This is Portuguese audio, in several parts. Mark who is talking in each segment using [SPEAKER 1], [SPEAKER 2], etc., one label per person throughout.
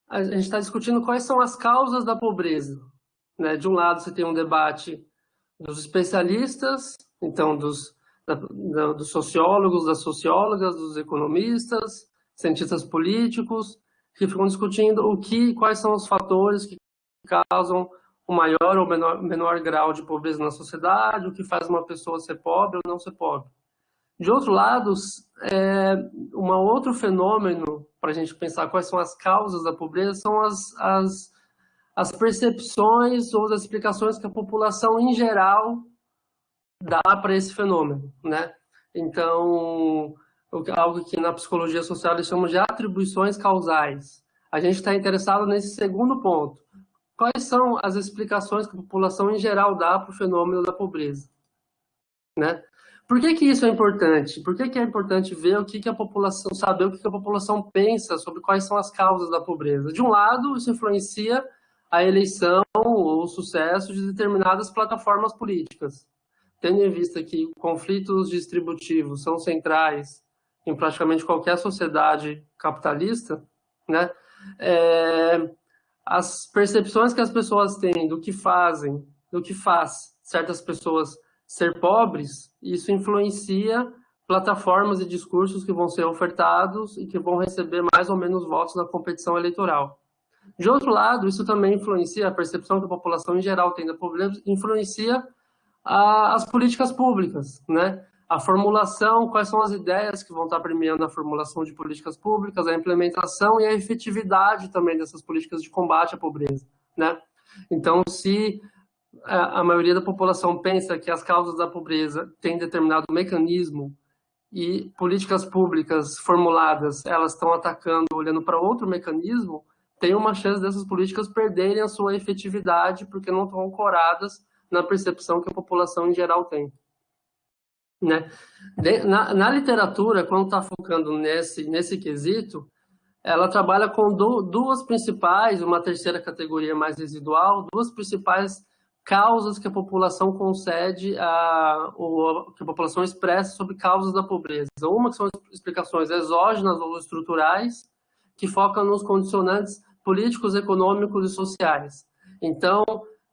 [SPEAKER 1] a gente está discutindo quais são as causas da pobreza, né? De um lado, você tem um debate dos especialistas, então dos sociólogos, das sociólogas, dos economistas, cientistas políticos, que ficam discutindo quais são os fatores que causam o maior ou menor grau de pobreza na sociedade, o que faz uma pessoa ser pobre ou não ser pobre. De outro lado, um outro fenômeno para a gente pensar quais são as causas da pobreza são as percepções ou as explicações que a população em geral dá para esse fenômeno, né? Então, algo que na psicologia social eles chamam de atribuições causais. A gente está interessado nesse segundo ponto. Quais são as explicações que a população em geral dá para o fenômeno da pobreza, né? Por que isso é importante? Por que é importante ver saber o que a população pensa sobre quais são as causas da pobreza? De um lado, isso influencia a eleição ou o sucesso de determinadas plataformas políticas. Tendo em vista que conflitos distributivos são centrais em praticamente qualquer sociedade capitalista, né? As percepções que as pessoas têm do que faz certas pessoas ser pobres, isso influencia plataformas e discursos que vão ser ofertados e que vão receber mais ou menos votos na competição eleitoral. De outro lado, isso também influencia a percepção que a população em geral tem da pobreza, influencia as políticas públicas, né? A formulação, quais são as ideias que vão estar premiando a formulação de políticas públicas, a implementação e a efetividade também dessas políticas de combate à pobreza, né? Então, se a maioria da população pensa que as causas da pobreza têm determinado mecanismo e políticas públicas formuladas, elas estão atacando, olhando para outro mecanismo, tem uma chance dessas políticas perderem a sua efetividade porque não estão ancoradas na percepção que a população em geral tem, né? Na literatura, quando está focando nesse quesito, ela trabalha com duas principais, uma terceira categoria mais residual, duas principais causas que a população concede, ou que a população expressa sobre causas da pobreza. Uma que são explicações exógenas ou estruturais, que focam nos condicionantes políticos, econômicos e sociais. Então,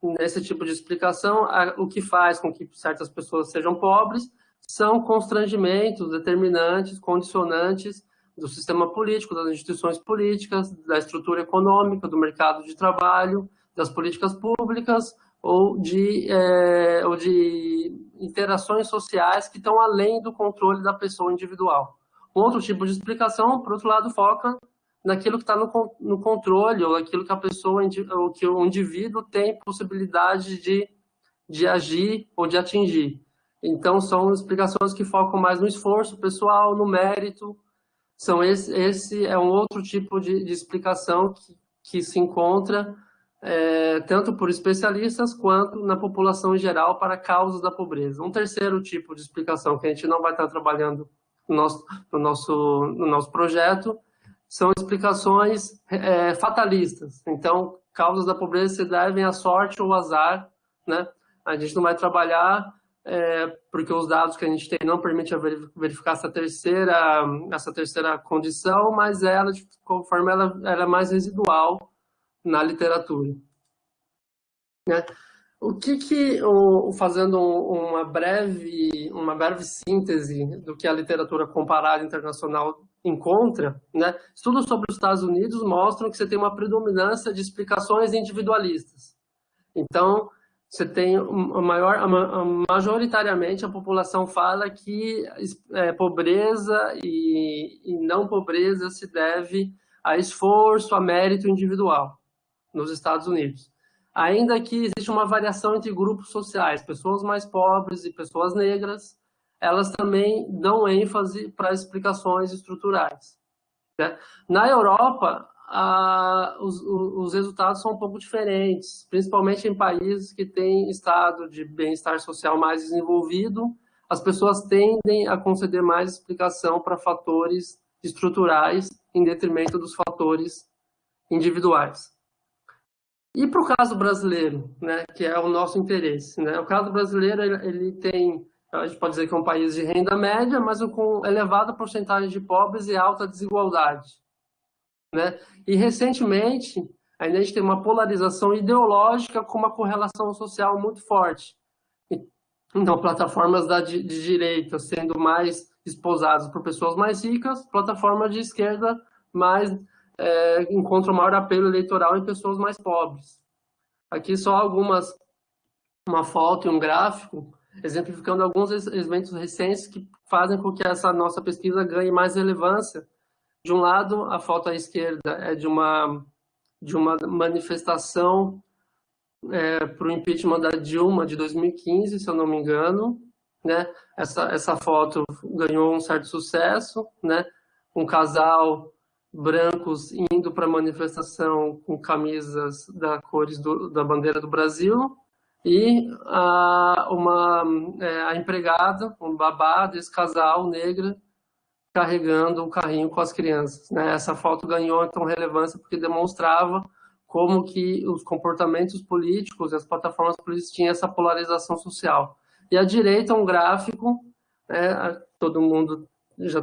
[SPEAKER 1] nesse tipo de explicação, o que faz com que certas pessoas sejam pobres são constrangimentos, determinantes, condicionantes do sistema político, das instituições políticas, da estrutura econômica, do mercado de trabalho, das políticas públicas ou de interações sociais que estão além do controle da pessoa individual. Um outro tipo de explicação, por outro lado, foca naquilo que está no controle, ou aquilo que a pessoa, ou que o indivíduo tem possibilidade de agir ou de atingir. Então, são explicações que focam mais no esforço pessoal, no mérito. Esse é um outro tipo de explicação que se encontra tanto por especialistas quanto na população em geral para causas da pobreza. Um terceiro tipo de explicação que a gente não vai estar trabalhando no nosso projeto são explicações fatalistas. Então, causas da pobreza se devem à sorte ou ao azar, né? A gente não vai trabalhar porque os dados que a gente tem não permitem verificar essa terceira condição, mas ela, de qualquer forma, ela é mais residual na literatura, né? Fazendo uma breve síntese do que a literatura comparada internacional encontra, né? Estudos sobre os Estados Unidos mostram que você tem uma predominância de explicações individualistas. Então, você tem majoritariamente a população fala que pobreza e não pobreza se deve a esforço, a mérito individual nos Estados Unidos. Ainda que existe uma variação entre grupos sociais, pessoas mais pobres e pessoas negras, elas também dão ênfase para explicações estruturais, né? Na Europa, os resultados são um pouco diferentes, principalmente em países que têm estado de bem-estar social mais desenvolvido, as pessoas tendem a conceder mais explicação para fatores estruturais em detrimento dos fatores individuais. E para o caso brasileiro, né, que é o nosso interesse, né? O caso brasileiro, ele tem, a gente pode dizer que é um país de renda média, mas com elevada porcentagem de pobres e alta desigualdade, né? E, recentemente, a gente tem uma polarização ideológica com uma correlação social muito forte. Então, plataformas de direita sendo mais esposadas por pessoas mais ricas, plataformas de esquerda mais encontram maior apelo eleitoral em pessoas mais pobres. Aqui só uma foto e um gráfico, exemplificando alguns eventos recentes que fazem com que essa nossa pesquisa ganhe mais relevância. De um lado, a foto à esquerda é de uma manifestação para o impeachment da Dilma de 2015, se eu não me engano, né? Essa foto ganhou um certo sucesso, né? Um casal brancos indo para a manifestação com camisas da cores da bandeira do Brasil e a empregada, um babá desse casal negra carregando o carrinho com as crianças, né? Essa foto ganhou então relevância porque demonstrava como que os comportamentos políticos e as plataformas políticas tinham essa polarização social. E à direita um gráfico, né? Todo mundo já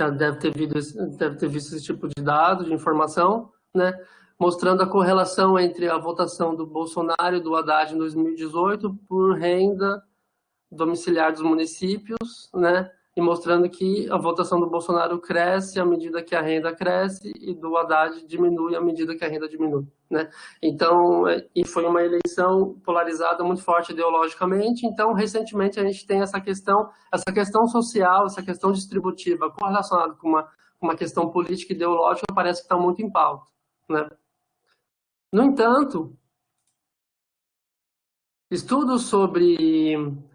[SPEAKER 1] deve ter visto esse tipo de dado, de informação, né? Mostrando a correlação entre a votação do Bolsonaro e do Haddad em 2018 por renda domiciliar dos municípios, né? E mostrando que a votação do Bolsonaro cresce à medida que a renda cresce e do Haddad diminui à medida que a renda diminui, né? Então, e foi uma eleição polarizada muito forte ideologicamente. Então, recentemente a gente tem essa questão social, essa questão distributiva correlacionada com uma questão política e ideológica, parece que está muito em pauta, né? No entanto, estudos sobre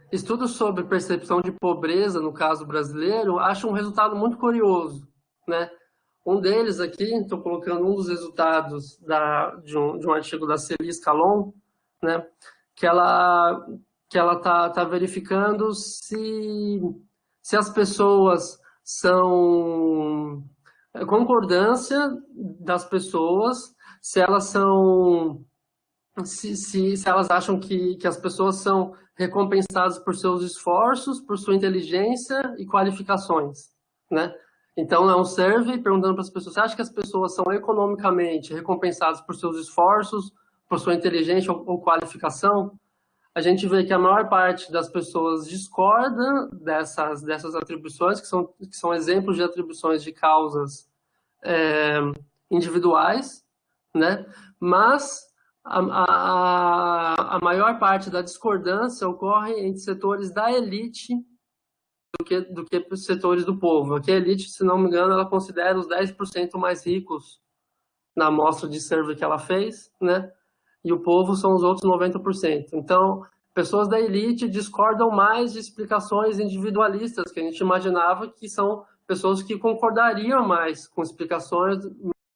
[SPEAKER 1] percepção de pobreza, no caso brasileiro, acham um resultado muito curioso, né? Um deles aqui, estou colocando um dos resultados de um artigo da Celis Calon, né? Que ela tá verificando se as pessoas são concordância das pessoas, se elas são se elas acham que as pessoas são recompensadas por seus esforços, por sua inteligência e qualificações, né? Então, é um survey perguntando para as pessoas, você acha que as pessoas são economicamente recompensadas por seus esforços, por sua inteligência ou qualificação? A gente vê que a maior parte das pessoas discorda dessas atribuições, que são exemplos de atribuições de causas individuais, né? Mas a maior parte da discordância ocorre entre setores da elite do que setores do povo. Aqui a elite, se não me engano, ela considera os 10% mais ricos na amostra de survey que ela fez, né? E o povo são os outros 90%. Então, pessoas da elite discordam mais de explicações individualistas, que a gente imaginava que são pessoas que concordariam mais com explicações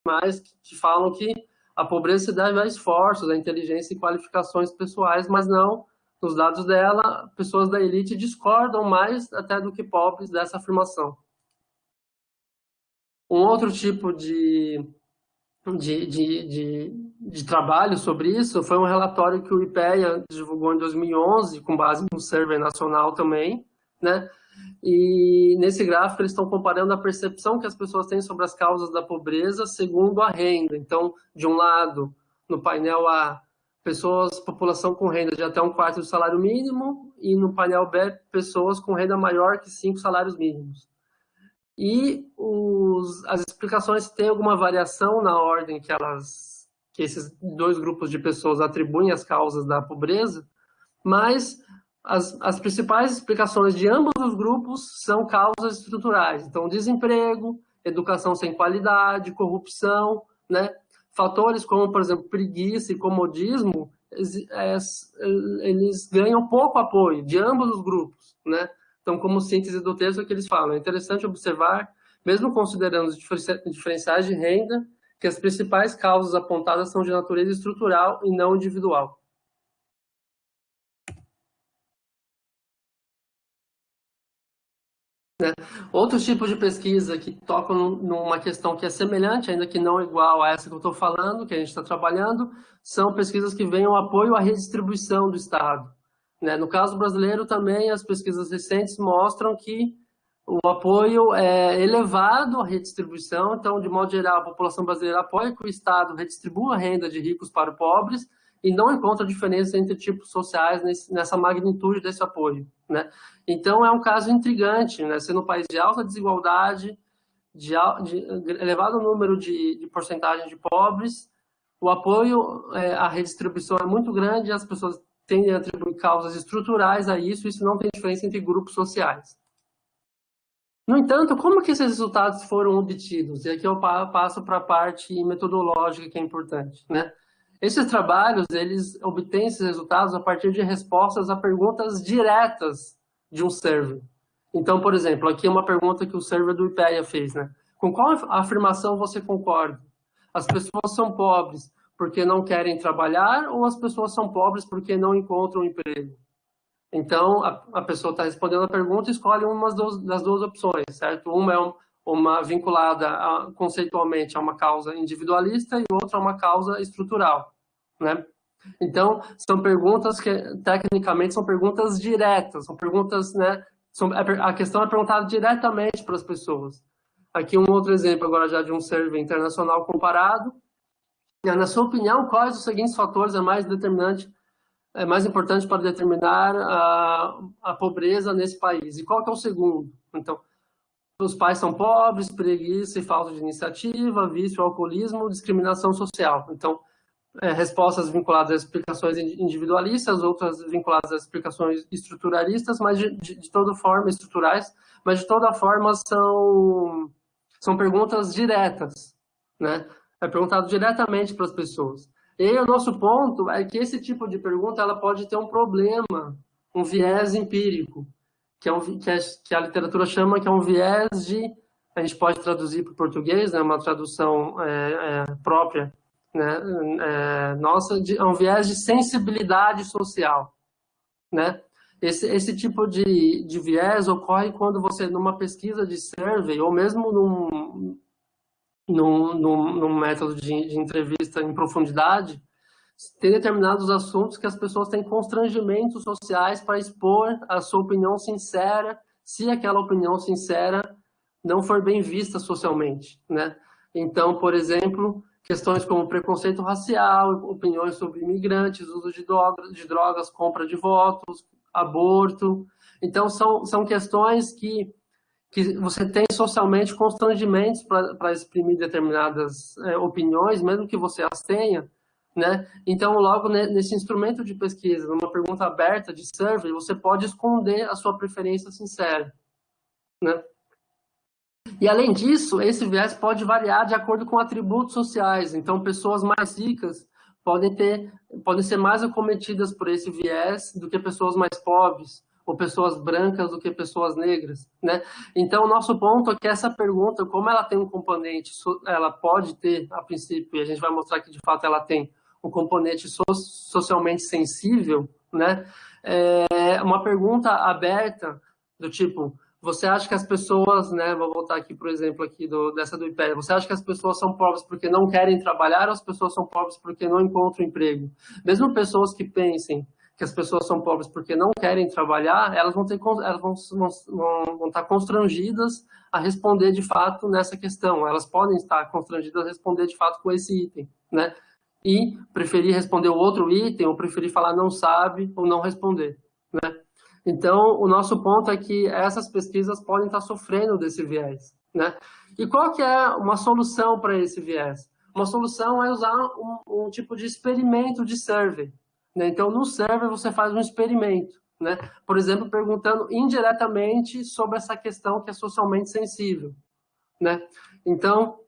[SPEAKER 1] mais que falam que a pobreza se deve a esforços, a inteligência e qualificações pessoais, mas não, nos dados dela, pessoas da elite discordam mais até do que pobres dessa afirmação. Um outro tipo de trabalho sobre isso foi um relatório que o IPEA divulgou em 2011, com base no survey nacional também, né? E nesse gráfico eles estão comparando a percepção que as pessoas têm sobre as causas da pobreza segundo a renda. Então, de um lado, no painel A, população com renda de até 1/4 do salário mínimo, e no painel B, pessoas com renda maior que 5 salários mínimos. E as explicações têm alguma variação na ordem que esses dois grupos de pessoas atribuem às causas da pobreza, mas as principais explicações de ambos os grupos são causas estruturais. Então, desemprego, educação sem qualidade, corrupção, né? Fatores como, por exemplo, preguiça e comodismo, eles ganham pouco apoio de ambos os grupos, né? Então, como síntese do texto, é que eles falam, é interessante observar, mesmo considerando os diferenciais de renda, que as principais causas apontadas são de natureza estrutural e não individual. Outros tipos de pesquisa que tocam numa questão que é semelhante, ainda que não igual a essa que eu estou falando, que a gente está trabalhando, são pesquisas que vêm ao apoio à redistribuição do Estado. No caso brasileiro também, as pesquisas recentes mostram que o apoio é elevado à redistribuição, então, de modo geral, a população brasileira apoia que o Estado redistribua a renda de ricos para pobres e não encontra diferença entre tipos sociais nessa magnitude desse apoio, né? Então, é um caso intrigante, né? Sendo um país de alta desigualdade, de elevado número de porcentagem de pobres, o apoio à redistribuição é muito grande, as pessoas tendem a atribuir causas estruturais a isso, isso não tem diferença entre grupos sociais. No entanto, como que esses resultados foram obtidos? E aqui eu passo para a parte metodológica que é importante, né? Esses trabalhos, eles obtêm esses resultados a partir de respostas a perguntas diretas de um server. Então, por exemplo, aqui é uma pergunta que o server do IPEA fez, né? Com qual afirmação você concorda? As pessoas são pobres porque não querem trabalhar ou as pessoas são pobres porque não encontram emprego? Então, a pessoa está respondendo a pergunta e escolhe uma das duas opções, certo? Uma é uma vinculada conceitualmente a uma causa individualista e outra a uma causa estrutural, né? Então, são perguntas que, tecnicamente, são perguntas diretas, são perguntas, né? A questão é perguntada diretamente para as pessoas. Aqui um outro exemplo agora já de um survey internacional comparado. Na sua opinião, quais os seguintes fatores é mais importante para determinar a pobreza nesse país? E qual que é o segundo? Então, os pais são pobres, preguiça e falta de iniciativa, vício, alcoolismo, discriminação social. Então, respostas vinculadas às explicações individualistas, outras vinculadas às explicações estruturalistas, mas de toda forma, estruturais, mas de toda forma são perguntas diretas, né? É perguntado diretamente para as pessoas. E aí, o nosso ponto é que esse tipo de pergunta ela pode ter um problema, um viés empírico, que a literatura chama que é um viés a gente pode traduzir para o português, né, uma tradução própria, né, nossa, é um viés de sensibilidade social, né? Esse tipo de viés ocorre quando você, numa pesquisa de survey, ou mesmo num método de entrevista em profundidade, tem determinados assuntos que as pessoas têm constrangimentos sociais para expor a sua opinião sincera, se aquela opinião sincera não for bem vista socialmente, né? Então, por exemplo, questões como preconceito racial, opiniões sobre imigrantes, uso de drogas, compra de votos, aborto. Então, são questões que você tem socialmente constrangimentos para exprimir determinadas opiniões, mesmo que você as tenha, né? Então, logo nesse instrumento de pesquisa, numa pergunta aberta de survey, você pode esconder a sua preferência sincera, né? E, além disso, esse viés pode variar de acordo com atributos sociais. Então, pessoas mais ricas podem ser mais acometidas por esse viés do que pessoas mais pobres, ou pessoas brancas do que pessoas negras, né? Então, o nosso ponto é que essa pergunta, como ela tem um componente, ela pode ter, a princípio, e a gente vai mostrar que, de fato, ela tem um componente socialmente sensível, né? É uma pergunta aberta do tipo, você acha que as pessoas, né, vou voltar aqui, por exemplo, aqui dessa do IPEA, você acha que as pessoas são pobres porque não querem trabalhar ou as pessoas são pobres porque não encontram emprego? Mesmo pessoas que pensem que as pessoas são pobres porque não querem trabalhar, elas vão estar constrangidas a responder de fato nessa questão. Elas podem estar constrangidas a responder de fato com esse item, né? E preferir responder o outro item, ou preferir falar não sabe, ou não responder, né? Então, o nosso ponto é que essas pesquisas podem estar sofrendo desse viés, né? E qual que é uma solução para esse viés? Uma solução é usar um tipo de experimento de survey, né? Então, no survey, você faz um experimento, né? Por exemplo, perguntando indiretamente sobre essa questão que é socialmente sensível, né? Então,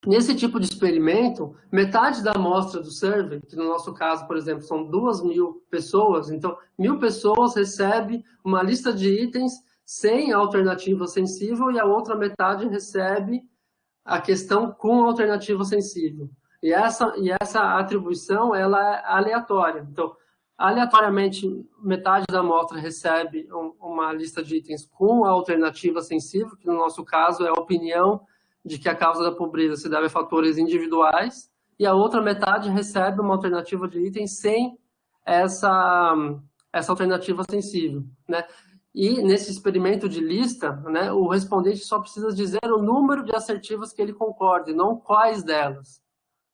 [SPEAKER 1] nesse tipo de experimento, metade da amostra do survey, que no nosso caso, por exemplo, são 2.000 pessoas, então 1.000 pessoas recebem uma lista de itens sem alternativa sensível e a outra metade recebe a questão com alternativa sensível. E essa atribuição ela é aleatória. Então, aleatoriamente, metade da amostra recebe uma lista de itens com a alternativa sensível, que no nosso caso é a opinião de que a causa da pobreza se deve a fatores individuais, e a outra metade recebe uma alternativa de item sem essa alternativa sensível, né? E nesse experimento de lista, né, o respondente só precisa dizer o número de assertivas que ele concorda, e não quais delas.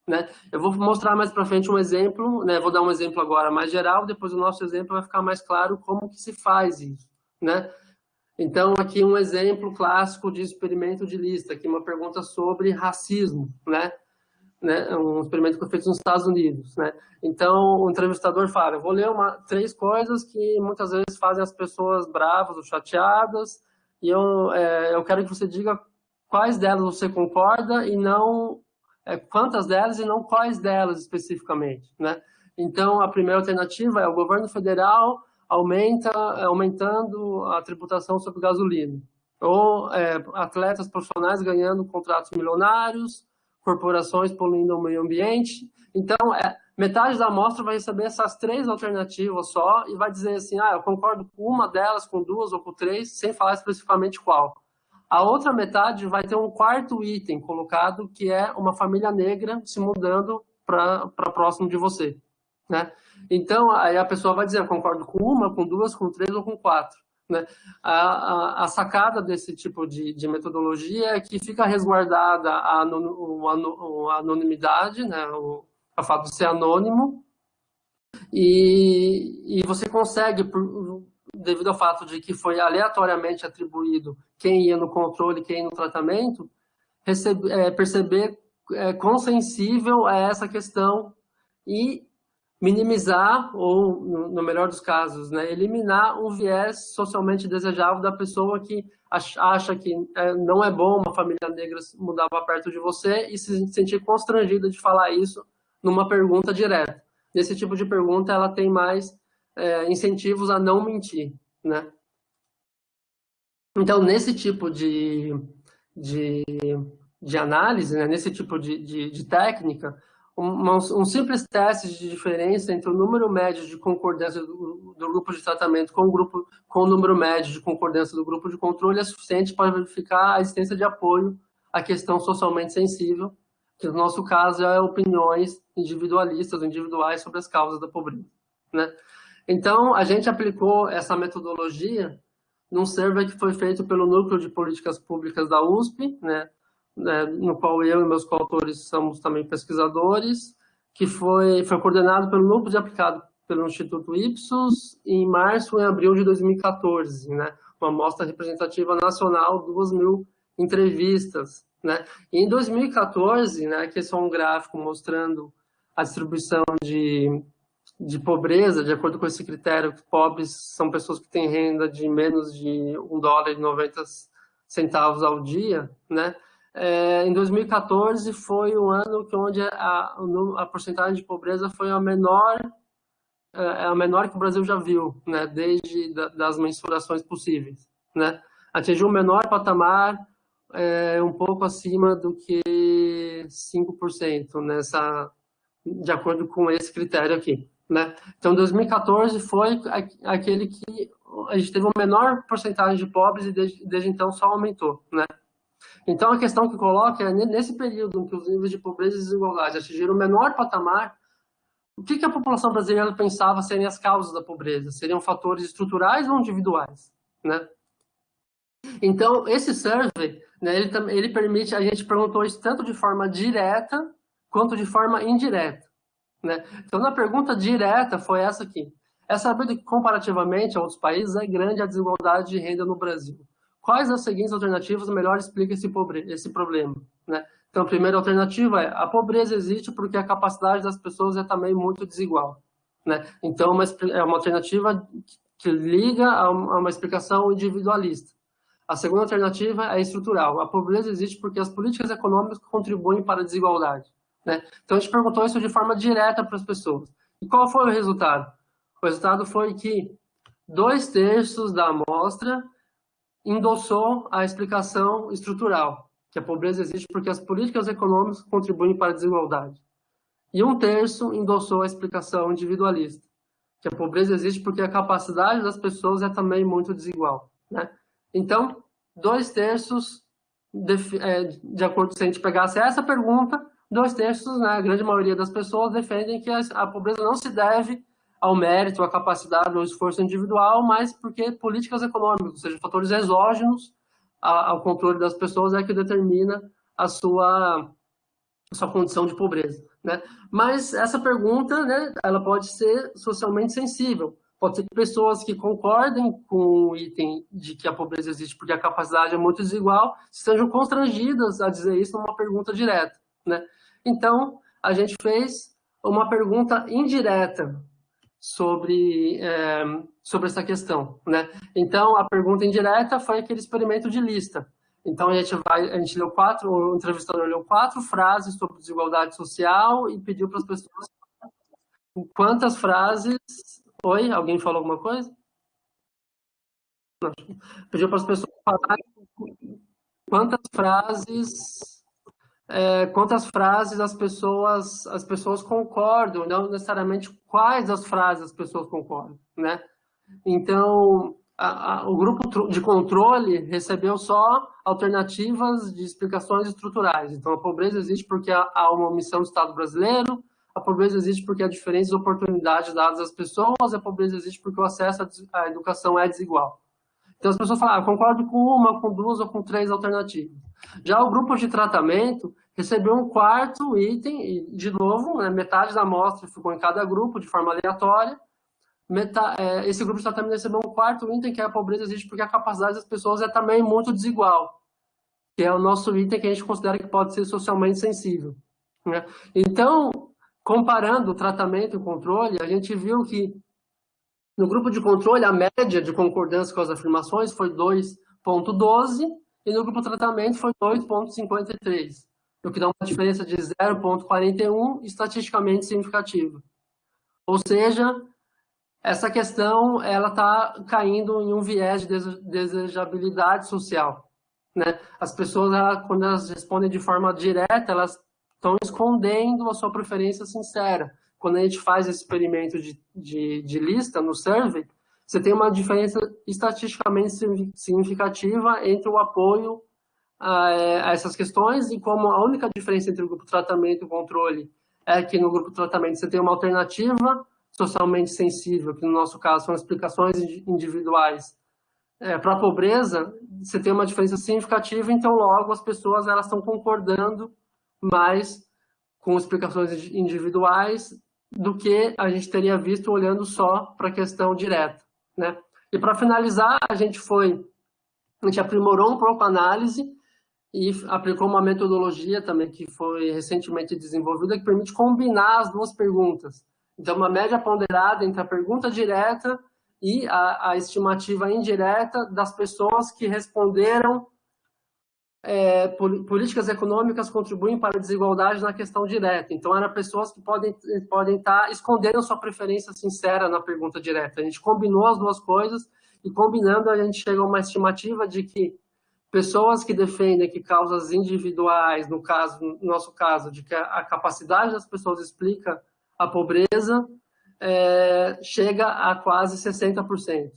[SPEAKER 1] Né? Eu vou mostrar mais para frente um exemplo, né? Vou dar um exemplo agora mais geral, depois o nosso exemplo vai ficar mais claro como que se faz isso. Né? Então, aqui um exemplo clássico de experimento de lista, aqui uma pergunta sobre racismo, né? Um experimento que foi feito nos Estados Unidos, né? Então, o entrevistador fala, eu vou ler três coisas que muitas vezes fazem as pessoas bravas ou chateadas, e eu quero que você diga quais delas você concorda e não quantas delas e não quais delas especificamente, né? Então, a primeira alternativa é o governo federal aumentando a tributação sobre gasolina, ou atletas profissionais ganhando contratos milionários, corporações poluindo o meio ambiente. Então, metade da amostra vai receber essas três alternativas só e vai dizer assim, eu concordo com uma delas, com duas ou com três, sem falar especificamente qual. A outra metade vai ter um quarto item colocado, que é uma família negra se mudando para próximo de você. Né? Então, aí a pessoa vai dizer, eu concordo com uma, com duas, com três ou com quatro. Né? A sacada desse tipo de metodologia é que fica resguardada a anonimidade, né? O fato de ser anônimo, e você consegue, devido ao fato de que foi aleatoriamente atribuído quem ia no controle e quem ia no tratamento, perceber quão sensível é essa questão e minimizar, ou, no melhor dos casos, né, eliminar um viés socialmente desejável da pessoa que acha que não é bom uma família negra mudar para perto de você e se sentir constrangida de falar isso numa pergunta direta. Nesse tipo de pergunta, ela tem mais incentivos a não mentir, né? Então, nesse tipo de análise, né, nesse tipo de técnica, um simples teste de diferença entre o número médio de concordância do grupo de tratamento com o número médio de concordância do grupo de controle é suficiente para verificar a existência de apoio à questão socialmente sensível, que no nosso caso é opiniões individualistas, individuais sobre as causas da pobreza. Né? Então, a gente aplicou essa metodologia num survey que foi feito pelo Núcleo de Políticas Públicas da USP, né? No qual eu e meus coautores somos também pesquisadores, que foi coordenado pelo Núcleo de Aplicado pelo Instituto Ipsos em março e abril de 2014, né? Uma amostra representativa nacional, 2.000 entrevistas, né? E em 2014, né, que é só um gráfico mostrando a distribuição de pobreza, de acordo com esse critério, que pobres são pessoas que têm renda de menos de $1,90 ao dia, né? Em 2014 foi um ano onde a porcentagem de pobreza foi a menor que o Brasil já viu, né? Desde das mensurações possíveis, né? Atingiu o menor patamar, um pouco acima do que 5% de acordo com esse critério aqui. Né? Então, 2014 foi aquele que a gente teve uma menor porcentagem de pobres e desde então só aumentou. Né? Então, a questão que coloca é, nesse período em que os níveis de pobreza e desigualdade atingiram o menor patamar, o que a população brasileira pensava serem as causas da pobreza? Seriam fatores estruturais ou individuais? Né? Então, esse survey, né, ele permite, a gente perguntou isso tanto de forma direta quanto de forma indireta. Né? Então, na pergunta direta foi essa aqui. É saber que, comparativamente a outros países, é grande a desigualdade de renda no Brasil. Quais das seguintes alternativas melhor explicam esse problema? Né? Então, a primeira alternativa é a pobreza existe porque a capacidade das pessoas é também muito desigual. Né? Então, é uma alternativa que liga a uma explicação individualista. A segunda alternativa é estrutural. A pobreza existe porque as políticas econômicas contribuem para a desigualdade. Né? Então, a gente perguntou isso de forma direta para as pessoas. E qual foi o resultado? O resultado foi que 2/3 da amostra endossou a explicação estrutural, que a pobreza existe porque as políticas econômicas contribuem para a desigualdade. E 1/3 endossou a explicação individualista, que a pobreza existe porque a capacidade das pessoas é também muito desigual. Né? Então, 2/3, de acordo se a gente pegasse essa pergunta, 2/3, né, a grande maioria das pessoas defendem que a pobreza não se deve ao mérito, à capacidade ou esforço individual, mas porque políticas econômicas, ou seja, fatores exógenos ao controle das pessoas é que determina a sua condição de pobreza, né? Mas essa pergunta, né, ela pode ser socialmente sensível. Pode ser que pessoas que concordem com o item de que a pobreza existe porque a capacidade é muito desigual estejam constrangidas a dizer isso numa pergunta direta, né? Então, a gente fez uma pergunta indireta sobre essa questão, né? Então, a pergunta indireta foi aquele experimento de lista. Então, a gente leu o entrevistador leu 4 frases sobre desigualdade social e pediu para as pessoas quantas frases... Oi, alguém falou alguma coisa? Não. Pediu para as pessoas falarem quantas frases as pessoas concordam, não necessariamente quais as frases as pessoas concordam, né? Então, o grupo de controle recebeu só alternativas de explicações estruturais. Então, a pobreza existe porque há uma omissão do Estado brasileiro, a pobreza existe porque há diferentes oportunidades dadas às pessoas, a pobreza existe porque o acesso à educação é desigual. Então, as pessoas falam, concordo com uma, com 2 ou com 3 alternativas. Já o grupo de tratamento recebeu um 4º item, e, de novo, né, metade da amostra ficou em cada grupo, de forma aleatória. Esse grupo de tratamento recebeu um 4º item, que é a pobreza existe porque a capacidade das pessoas é também muito desigual, que é o nosso item que a gente considera que pode ser socialmente sensível, né? Então, comparando o tratamento e o controle, a gente viu que no grupo de controle, a média de concordância com as afirmações foi 2,12 e no grupo de tratamento foi 2,53, o que dá uma diferença de 0,41 estatisticamente significativa. Ou seja, essa questão ela está caindo em um viés de desejabilidade social, né? As pessoas, quando elas respondem de forma direta, elas estão escondendo a sua preferência sincera. Quando a gente faz esse experimento de lista no survey, você tem uma diferença estatisticamente significativa entre o apoio a essas questões, e como a única diferença entre o grupo de tratamento e o controle é que no grupo de tratamento você tem uma alternativa socialmente sensível, que no nosso caso são explicações individuais para a pobreza, você tem uma diferença significativa, então logo as pessoas elas estão concordando mais com explicações individuais do que a gente teria visto olhando só para a questão direta, né? E para finalizar, a gente aprimorou um pouco a análise e aplicou uma metodologia também que foi recentemente desenvolvida que permite combinar as 2 perguntas. Então, uma média ponderada entre a pergunta direta e a estimativa indireta das pessoas que responderam políticas econômicas contribuem para a desigualdade na questão direta. Então, eram pessoas que podem estar escondendo sua preferência sincera na pergunta direta. A gente combinou as 2 coisas e, combinando, a gente chega a uma estimativa de que pessoas que defendem que causas individuais, no nosso caso, de que a capacidade das pessoas explica a pobreza, chega a quase 60%.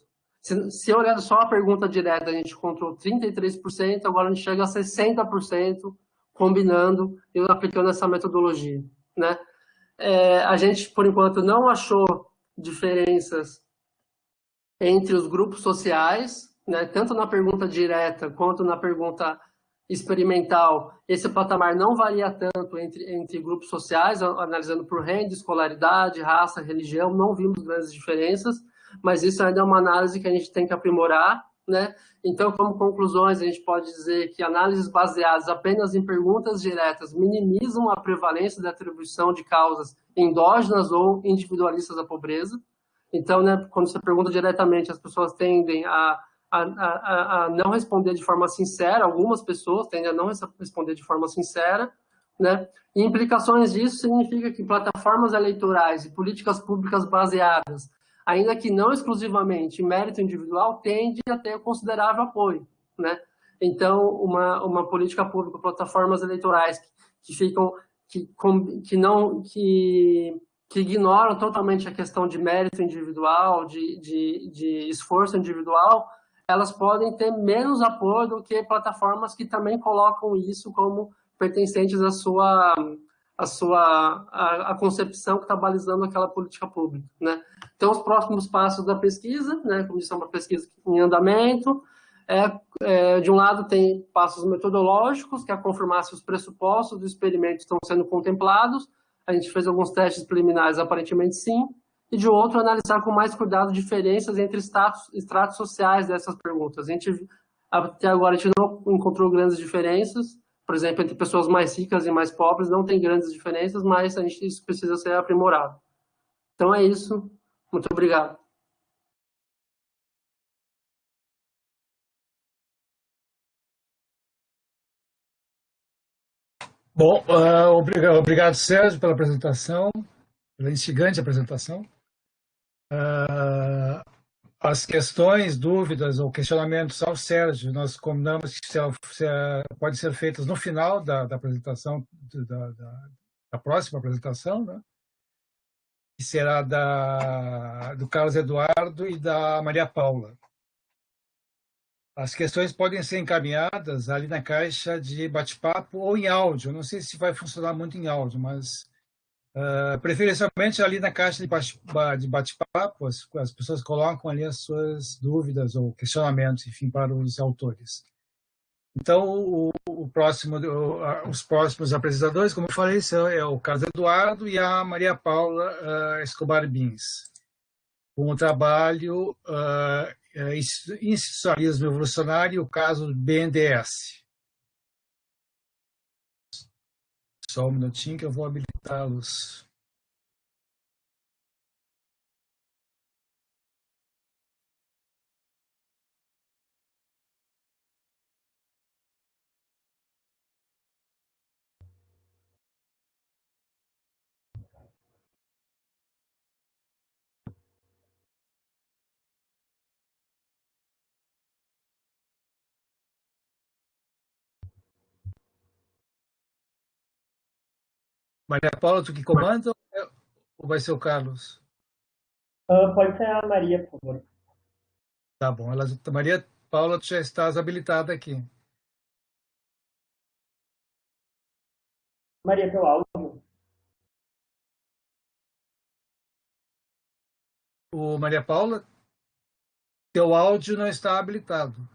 [SPEAKER 1] Se olhando só a pergunta direta, a gente encontrou 33%, agora a gente chega a 60%, combinando e aplicando essa metodologia, né? A gente, por enquanto, não achou diferenças entre os grupos sociais, né? Tanto na pergunta direta quanto na pergunta experimental, esse patamar não varia tanto entre grupos sociais, analisando por renda, escolaridade, raça, religião, não vimos grandes diferenças, mas isso ainda é uma análise que a gente tem que aprimorar, né? Então, como conclusões, a gente pode dizer que análises baseadas apenas em perguntas diretas minimizam a prevalência da atribuição de causas endógenas ou individualistas da pobreza. Então, né, quando você pergunta diretamente, as pessoas tendem a não responder de forma sincera, algumas pessoas tendem a não responder de forma sincera, né? E implicações disso significa que plataformas eleitorais e políticas públicas baseadas, ainda que não exclusivamente em mérito individual, tendem a ter considerável apoio, né? Então, uma política pública, plataformas eleitorais que ignoram totalmente a questão de mérito individual, de esforço individual, elas podem ter menos apoio do que plataformas que também colocam isso como pertencentes a concepção que está balizando aquela política pública, né? Então, os próximos passos da pesquisa, né, como disse, é uma pesquisa em andamento, de um lado tem passos metodológicos, que é confirmar se os pressupostos do experimento estão sendo contemplados, a gente fez alguns testes preliminares, aparentemente sim, e de outro, analisar com mais cuidado diferenças entre estratos sociais dessas perguntas. Até agora, a gente não encontrou grandes diferenças, por exemplo, entre pessoas mais ricas e mais pobres, não tem grandes diferenças, mas isso precisa ser aprimorado. Então é isso. Muito obrigado.
[SPEAKER 2] Bom, obrigado, Sérgio, pela apresentação, pela instigante apresentação. As questões, dúvidas ou questionamentos ao Sérgio, nós combinamos que podem ser feitas no final da apresentação, da próxima apresentação, né? Que será do Carlos Eduardo e da Maria Paula. As questões podem ser encaminhadas ali na caixa de bate-papo ou em áudio. Não sei se vai funcionar muito em áudio, mas preferencialmente ali na caixa de bate-papo, as pessoas colocam ali as suas dúvidas ou questionamentos, enfim, para os autores. Então, os próximos apresentadores, como eu falei, é o Carlos Eduardo e a Maria Paula Escobar Bins, com o trabalho Institucionalismo Evolucionário e o caso do BNDES. Só um minutinho que eu vou habilitá-los. Maria Paula, tu que comanda ou vai ser o Carlos?
[SPEAKER 3] Pode ser a Maria, por favor.
[SPEAKER 2] Tá bom. Maria Paula, tu já estás habilitada aqui.
[SPEAKER 3] Maria, teu áudio.
[SPEAKER 2] Maria Paula, teu áudio não está habilitado.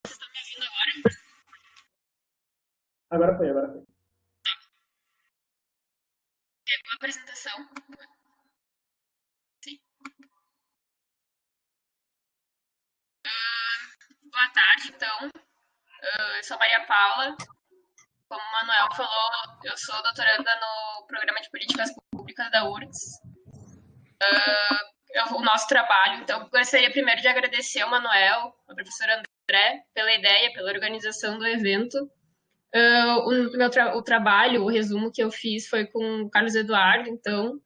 [SPEAKER 4] Vocês estão me ouvindo agora?
[SPEAKER 3] Agora foi.
[SPEAKER 4] Pegou a apresentação? Sim. Boa tarde, então. Eu sou a Maria Paula. Como o Manuel falou, eu sou doutoranda no Programa de Políticas Públicas da URGS. O nosso trabalho, então, gostaria primeiro de agradecer ao Manuel, ao professor André, pela ideia, pela organização do evento. O trabalho, o resumo que eu fiz foi com o Carlos Eduardo, então.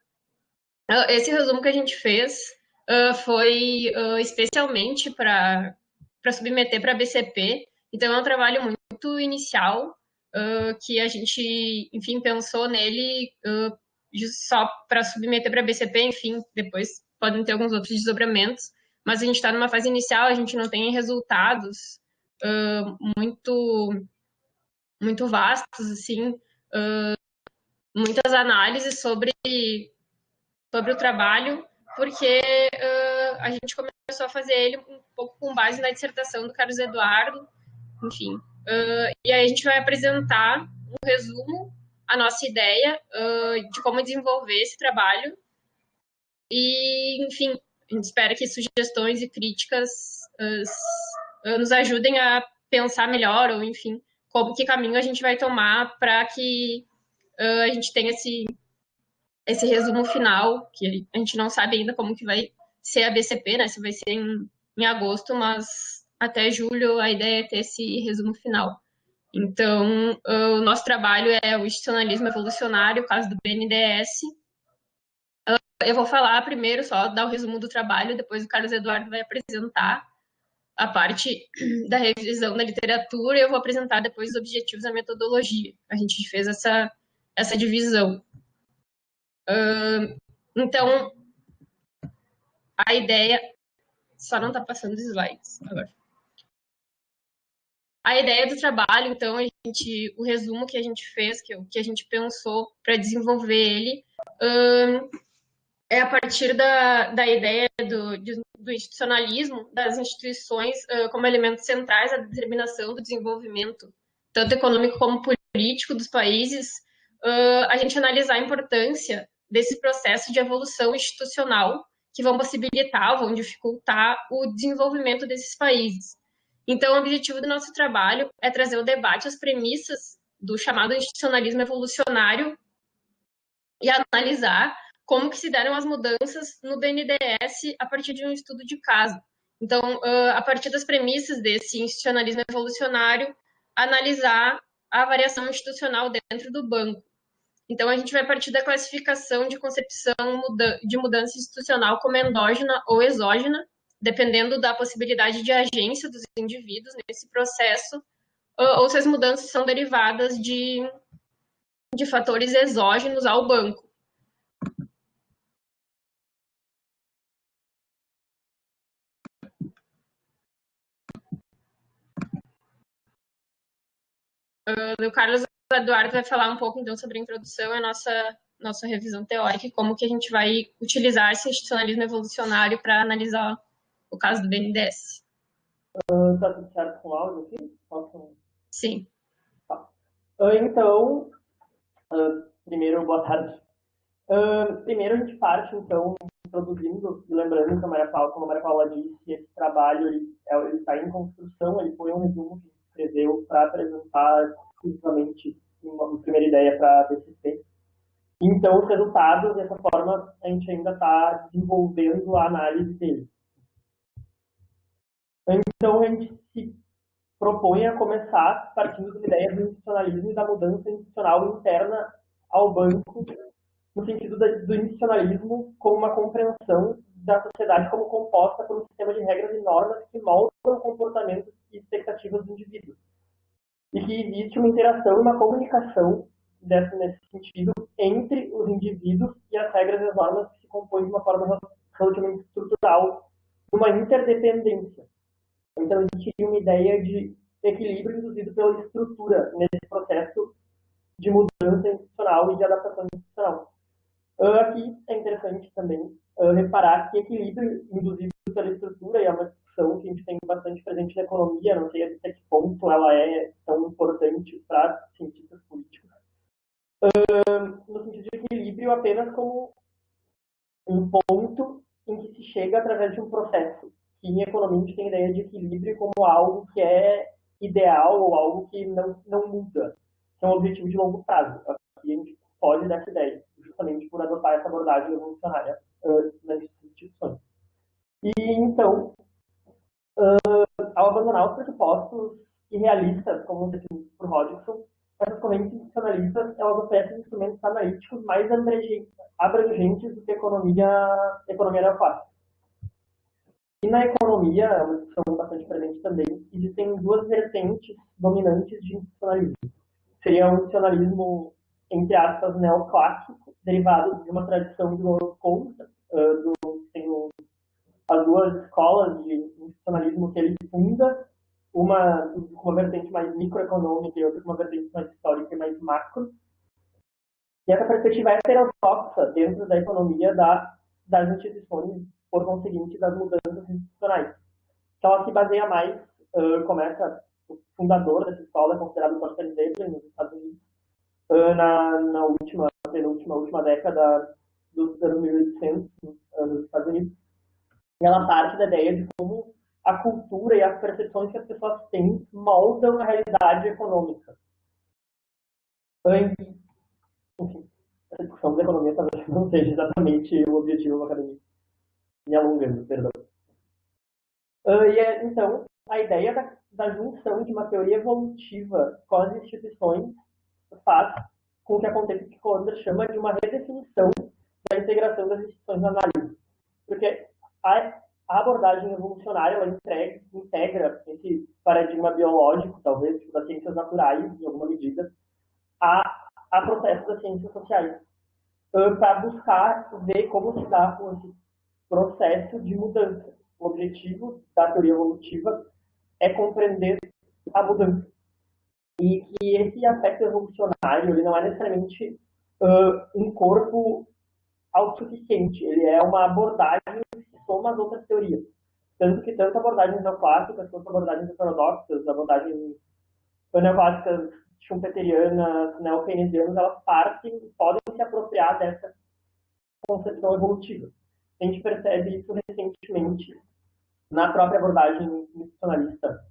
[SPEAKER 4] Esse resumo que a gente fez foi especialmente para submeter para a BCP, então é um trabalho muito inicial, que a gente, enfim, pensou nele só para submeter para a BCP, enfim, depois podem ter alguns outros desdobramentos, mas a gente está numa fase inicial, a gente não tem resultados muito vastos, assim, muitas análises sobre o trabalho, porque a gente começou a fazer ele um pouco com base na dissertação do Carlos Eduardo, enfim. E aí a gente vai apresentar um resumo, a nossa ideia de como desenvolver esse trabalho. E, enfim, a gente espera que sugestões e críticas nos ajudem a pensar melhor, ou, enfim, que caminho a gente vai tomar para que a gente tenha esse resumo final, que a gente não sabe ainda como que vai ser a BCP, né? Se vai ser em agosto, mas até julho a ideia é ter esse resumo final. Então, o nosso trabalho é o institucionalismo evolucionário, o caso do BNDES. Eu vou falar primeiro, só dar o resumo do trabalho, depois o Carlos Eduardo vai apresentar a parte da revisão da literatura e eu vou apresentar depois os objetivos da metodologia. A gente fez essa divisão. Então, a ideia... Só não está passando os slides agora. A ideia do trabalho, então, o resumo que a gente fez, que a gente pensou para desenvolver ele, é a partir da ideia do institucionalismo, das instituições como elementos centrais à determinação do desenvolvimento, tanto econômico como político dos países, a gente analisar a importância desse processo de evolução institucional que vão possibilitar, vão dificultar o desenvolvimento desses países. Então, o objetivo do nosso trabalho é trazer o debate às premissas do chamado institucionalismo evolucionário e analisar como que se deram as mudanças no BNDES a partir de um estudo de caso. Então, a partir das premissas desse institucionalismo evolucionário, analisar a variação institucional dentro do banco. Então, a gente vai partir da classificação de concepção de mudança institucional como endógena ou exógena, dependendo da possibilidade de agência dos indivíduos nesse processo, ou se as mudanças são derivadas de fatores exógenos ao banco. O Carlos Eduardo vai falar um pouco, então, sobre a introdução à nossa revisão teórica e como que a gente vai utilizar esse institucionalismo evolucionário para analisar o caso do BNDES.
[SPEAKER 3] Está tudo certo com o áudio aqui? Posso...
[SPEAKER 4] Sim.
[SPEAKER 3] Tá. Então, primeiro, boa tarde. Primeiro, a gente parte, então, introduzindo e lembrando que como a Maria Paula disse, esse trabalho ele está em construção, ele foi um resumo que escreveu para apresentar exclusivamente uma primeira ideia para a TCC. Então, os resultados, dessa forma, a gente ainda está desenvolvendo a análise deles. Então, a gente se propõe a começar partindo da ideia do institucionalismo e da mudança institucional interna ao banco, no sentido do institucionalismo como uma compreensão da sociedade como composta por um sistema de regras e normas que moldam comportamentos e expectativas do indivíduo. E que existe uma interação e uma comunicação nesse sentido entre os indivíduos e as regras e as normas que se compõem de uma forma relativamente estrutural, uma interdependência. Então, existiria uma ideia de equilíbrio induzido pela estrutura nesse processo de mudança institucional e de adaptação institucional. Aqui é interessante também reparar que equilíbrio induzido pela estrutura, e é uma discussão que a gente tem bastante presente na economia, não sei até que ponto ela é tão importante para cientistas políticos, no sentido de equilíbrio apenas como um ponto em que se chega através de um processo. Que em economia a gente tem a ideia de equilíbrio como algo que é ideal ou algo que não muda, que é um objetivo de longo prazo. Aqui a gente foge dessa ideia, justamente por adotar essa abordagem evolucionária nas instituições. E então, ao abandonar os pressupostos irrealistas, como definidos por Hodgson, essas correntes institucionalistas elas oferecem instrumentos analíticos mais abrangentes do que a economia neoclássica. E na economia, é uma discussão bastante presente também, existem duas vertentes dominantes de institucionalismo. Seria um institucionalismo, entre aspas, neoclássico, derivado de uma tradição de Laurent Comte, tem as duas escolas de institucionalismo que ele funda, uma vertente mais microeconômica e outra com uma vertente mais histórica e mais macro. E essa perspectiva é heterodoxa dentro da economia das instituições, por conseguinte, das mudanças institucionais. Então, ela se baseia mais, começa o fundador dessa escola, considerado Thorstein Veblen, nos Estados Unidos, na última década dos anos 1800, nos Estados Unidos. E ela parte da ideia de como a cultura e as percepções que as pessoas têm moldam a realidade econômica. Enfim, essa discussão da economia talvez não seja exatamente o objetivo acadêmico. Me alongando, perdão. Então, a ideia da junção de uma teoria evolutiva com as instituições faz com que aconteça o que Colander chama de uma redefinição da integração das instituições na análise. Porque a abordagem evolucionária, ela integra esse paradigma biológico, talvez, tipo, das ciências naturais, em alguma medida, a processos das ciências sociais, para buscar ver como se dá com esse processo de mudança. O objetivo da teoria evolutiva é compreender a mudança. E que esse aspecto evolucionário, ele não é necessariamente um corpo autossuficiente, ele é uma abordagem que soma as outras teorias. Tanto que tanto abordagens neoclássicas quanto abordagens heterodoxas, abordagens neoclássicas schumpeterianas, neo-keynesianas, elas partem e podem se apropriar dessa concepção evolutiva. A gente percebe isso recentemente na própria abordagem institucionalista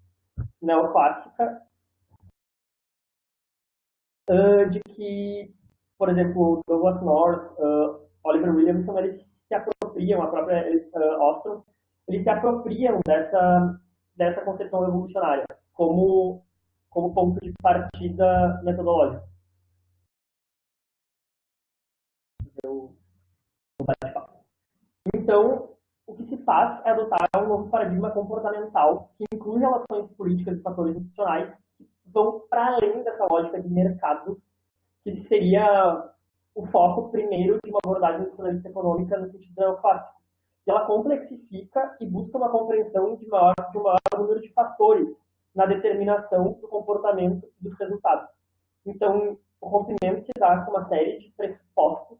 [SPEAKER 3] neoclássica, de que, por exemplo, Douglas North, Oliver Williamson, eles se apropriam, a própria Ostrom, eles se apropriam dessa concepção evolucionária como ponto de partida metodológico. Então, o que se faz é adotar um novo paradigma comportamental que inclui relações políticas e fatores institucionais que vão para além dessa lógica de mercado, que seria o foco primeiro de uma abordagem institucionalista econômica no sentido neoclássico. E ela complexifica e busca uma compreensão de um maior número de fatores na determinação do comportamento e dos resultados. Então, o rompimento se dá com uma série de pressupostos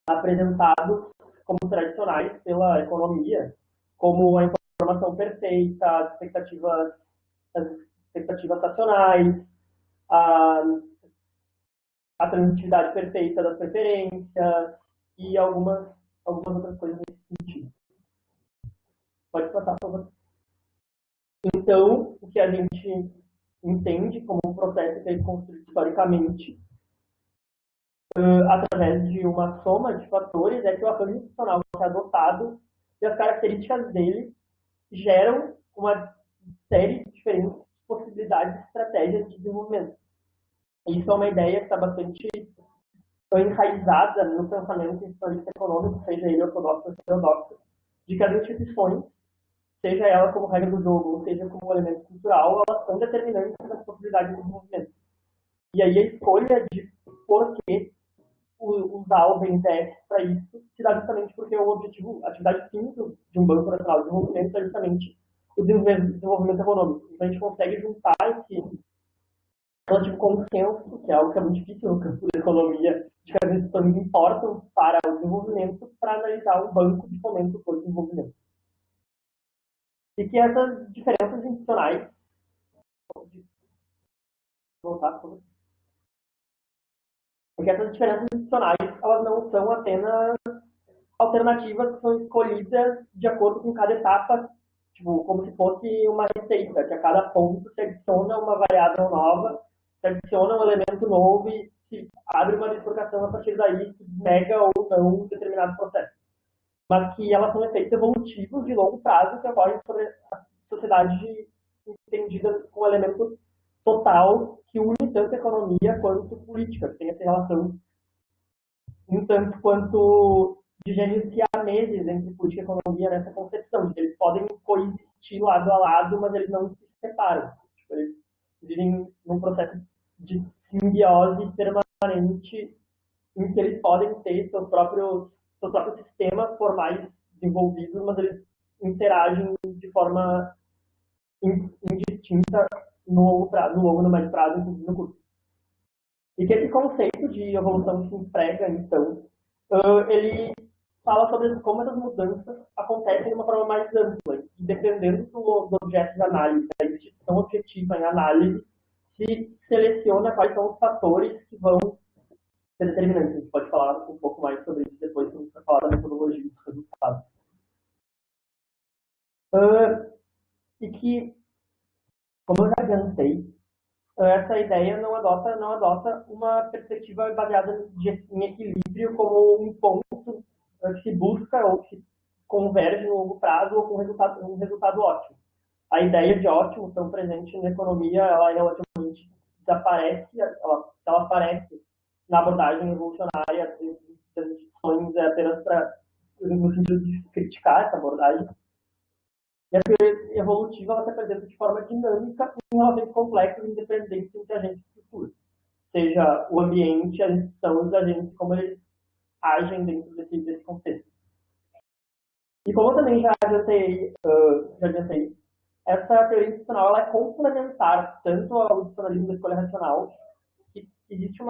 [SPEAKER 3] apresentados como tradicionais pela economia, como a informação perfeita, as expectativas racionais, a transitividade perfeita das preferências e algumas outras coisas nesse sentido. Pode passar, por favor. Então, o que a gente entende como um processo que é construído historicamente através de uma soma de fatores é que o arranjo institucional que é adotado e as características dele geram uma série de diferentes possibilidades e estratégias de desenvolvimento. Isso é uma ideia que está bastante enraizada no pensamento institucionalista econômico, seja ele ortodoxo ou heterodoxo, de que as instituições, seja ela como regra do jogo, ou seja como elemento cultural, elas são determinantes das possibilidades de desenvolvimento. E aí a escolha de por que usar o BNDES para isso se dá justamente porque o objetivo, a atividade física de um Banco Nacional de Desenvolvimento é justamente o desenvolvimento econômico. Então a gente consegue juntar esse relativo consenso, que é algo que é muito difícil no campo da economia, de que as instituições importam para o desenvolvimento, para analisar um banco de fomento para o desenvolvimento. E que essas diferenças institucionais... Voltar, por favor. Porque essas diferenças institucionais, elas não são apenas alternativas que são escolhidas de acordo com cada etapa, tipo, como se fosse uma receita, que a cada ponto se adiciona uma variável nova, se adiciona um elemento novo e se abre uma bifurcação a partir daí que nega ou não um determinado processo. Mas que elas são efeitos evolutivos de longo prazo que ocorrem sobre a sociedade entendida como elemento total que une tanto economia quanto política, que tem essa relação um tanto quanto de gêmeos siameses entre política e economia nessa concepção, de que eles podem coexistir lado a lado, mas eles não se separam. Tipo, eles vivem num processo de simbiose permanente em que eles podem ter seus próprios sistemas formais desenvolvidos, mas eles interagem de forma indistinta no longo prazo, no médio prazo, inclusive no curto. E que esse conceito de evolução se emprega, então, ele fala sobre como essas mudanças acontecem de uma forma mais ampla, e dependendo do objeto de análise, da instituição objetiva em análise, se seleciona quais são os fatores que vão ser determinantes. A gente pode falar um pouco mais sobre isso depois, quando a gente vai falar da metodologia dos resultados. E que, como eu já adiantei, essa ideia não adota uma perspectiva baseada em equilíbrio como um ponto que se busca ou que se converge no longo prazo ou com um resultado ótimo. A ideia de ótimo, tão presente na economia, ela relativamente desaparece, ela aparece na abordagem evolucionária das instituições é apenas no sentido de criticar essa abordagem. E a teoria evolutiva ela se apresenta de forma dinâmica em relações complexas e independentes entre agentes e estruturas. Seja o ambiente, a instituição e os agentes, como eles agem dentro desse contexto. E como eu também já adiantei, essa teoria institucional ela é complementar tanto ao institucionalismo da escolha racional, que existe um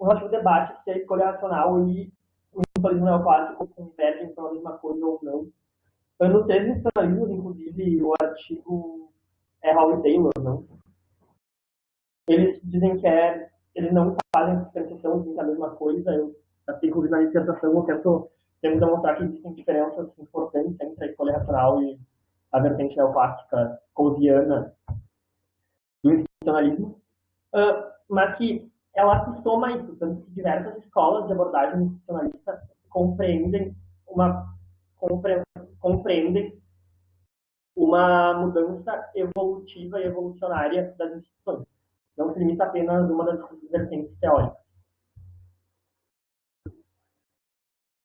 [SPEAKER 3] relativo debate se a escolha racional e o institucionalismo neoclássico convergem para a mesma coisa ou não. Nos três institucionalismos, inclusive, o artigo Hall e Taylor, não? Eles dizem que eles não fazem diferenciação, dizem que é a mesma coisa. Eu, inclusive, na dissertação, eu tento demonstrar que existem diferenças importantes entre a escolha racional e a vertente neoclássica coziana do institucionalismo, mas que ela se soma a isso, tanto que diversas escolas de abordagem institucionalista compreendem uma mudança evolutiva e evolucionária das instituições. Não se limita apenas a uma das vertentes teóricas.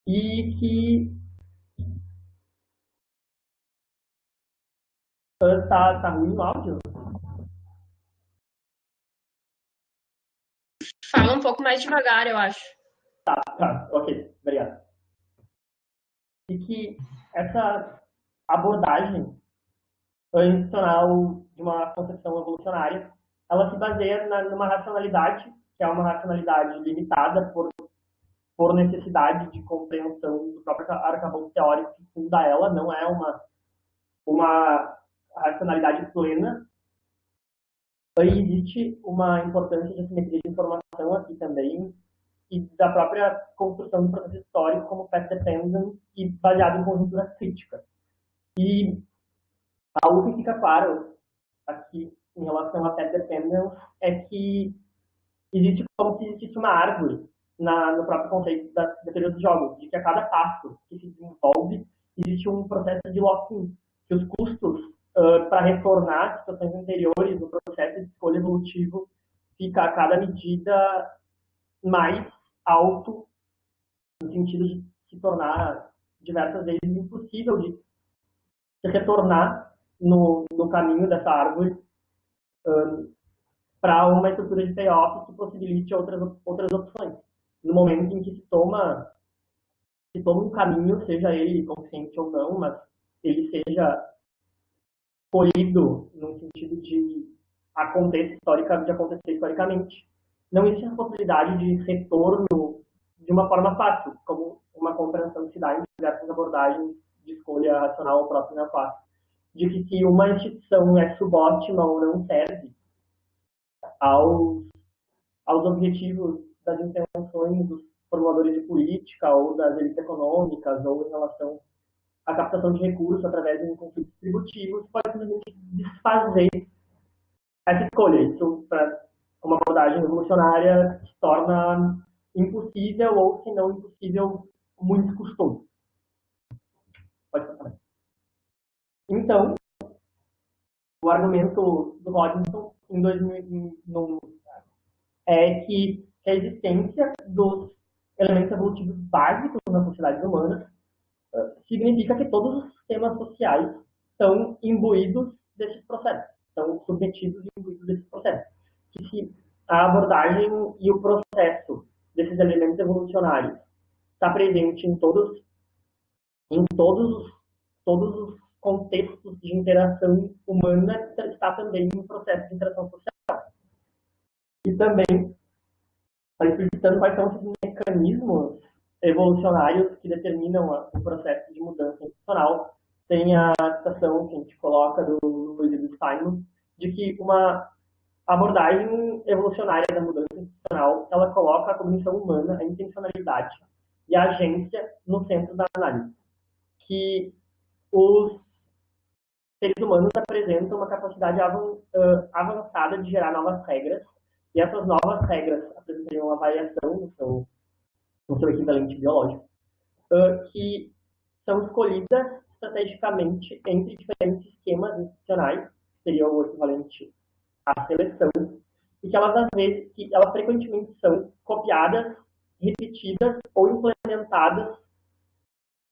[SPEAKER 3] E que tá ruim o áudio?
[SPEAKER 4] Fala um pouco mais devagar, eu acho.
[SPEAKER 3] Tá, ok, obrigado. E que essa abordagem institucional de uma concepção evolucionária, ela se baseia numa racionalidade, que é uma racionalidade limitada por necessidade de compreensão do próprio arcabouço teórico que funda ela, não é uma racionalidade plena. Aí existe uma importância de assimetria de informação aqui também, e da própria construção do processo histórico como path-dependent e baseado em conjuntura crítica. E algo que fica claro aqui em relação a path-dependence é que existe como se existisse uma árvore no próprio conceito da teoria dos jogos, de que a cada passo que se desenvolve existe um processo de lock-in, que os custos para retornar a situações anteriores no processo de escolha evolutivo fica a cada medida mais alto, no sentido de se tornar diversas vezes impossível de se retornar no caminho dessa árvore para uma estrutura de payoff que possibilite outras opções. No momento em que se toma um caminho, seja ele consciente ou não, mas ele seja escolhido no sentido de acontecer historicamente, não existe a possibilidade de retorno de uma forma fácil, como uma compreensão que se dá em diversas abordagens de escolha racional ou própria na classe, de que se uma instituição é subótima ou não serve aos objetivos das intenções dos formuladores de política ou das elites econômicas ou em relação à captação de recursos através de um conflito distributivo, pode simplesmente desfazer essa escolha. Isso, para uma abordagem revolucionária, se torna impossível ou, se não impossível, muito custoso. Pode falar. Então, o argumento do Hodgson em 2001 é que a existência dos elementos evolutivos básicos nas sociedades humanas significa que todos os sistemas sociais são imbuídos desses processos, são submetidos e imbuídos desses processos. Que se a abordagem e o processo desses elementos evolucionários está presente em todos os contextos de interação humana, está também em processo de interação social. E também, explicitando quais são esses mecanismos evolucionários que determinam o processo de mudança institucional, tem a citação que a gente coloca do Luiz Steinman, de que uma abordagem evolucionária da mudança institucional, ela coloca a cognição humana, a intencionalidade e a agência no centro da análise. Que os seres humanos apresentam uma capacidade avançada de gerar novas regras, e essas novas regras apresentariam uma variação no seu equivalente biológico, que são escolhidas estrategicamente entre diferentes esquemas institucionais, que seria o equivalente à seleção, e que elas frequentemente são copiadas repetidas ou implementadas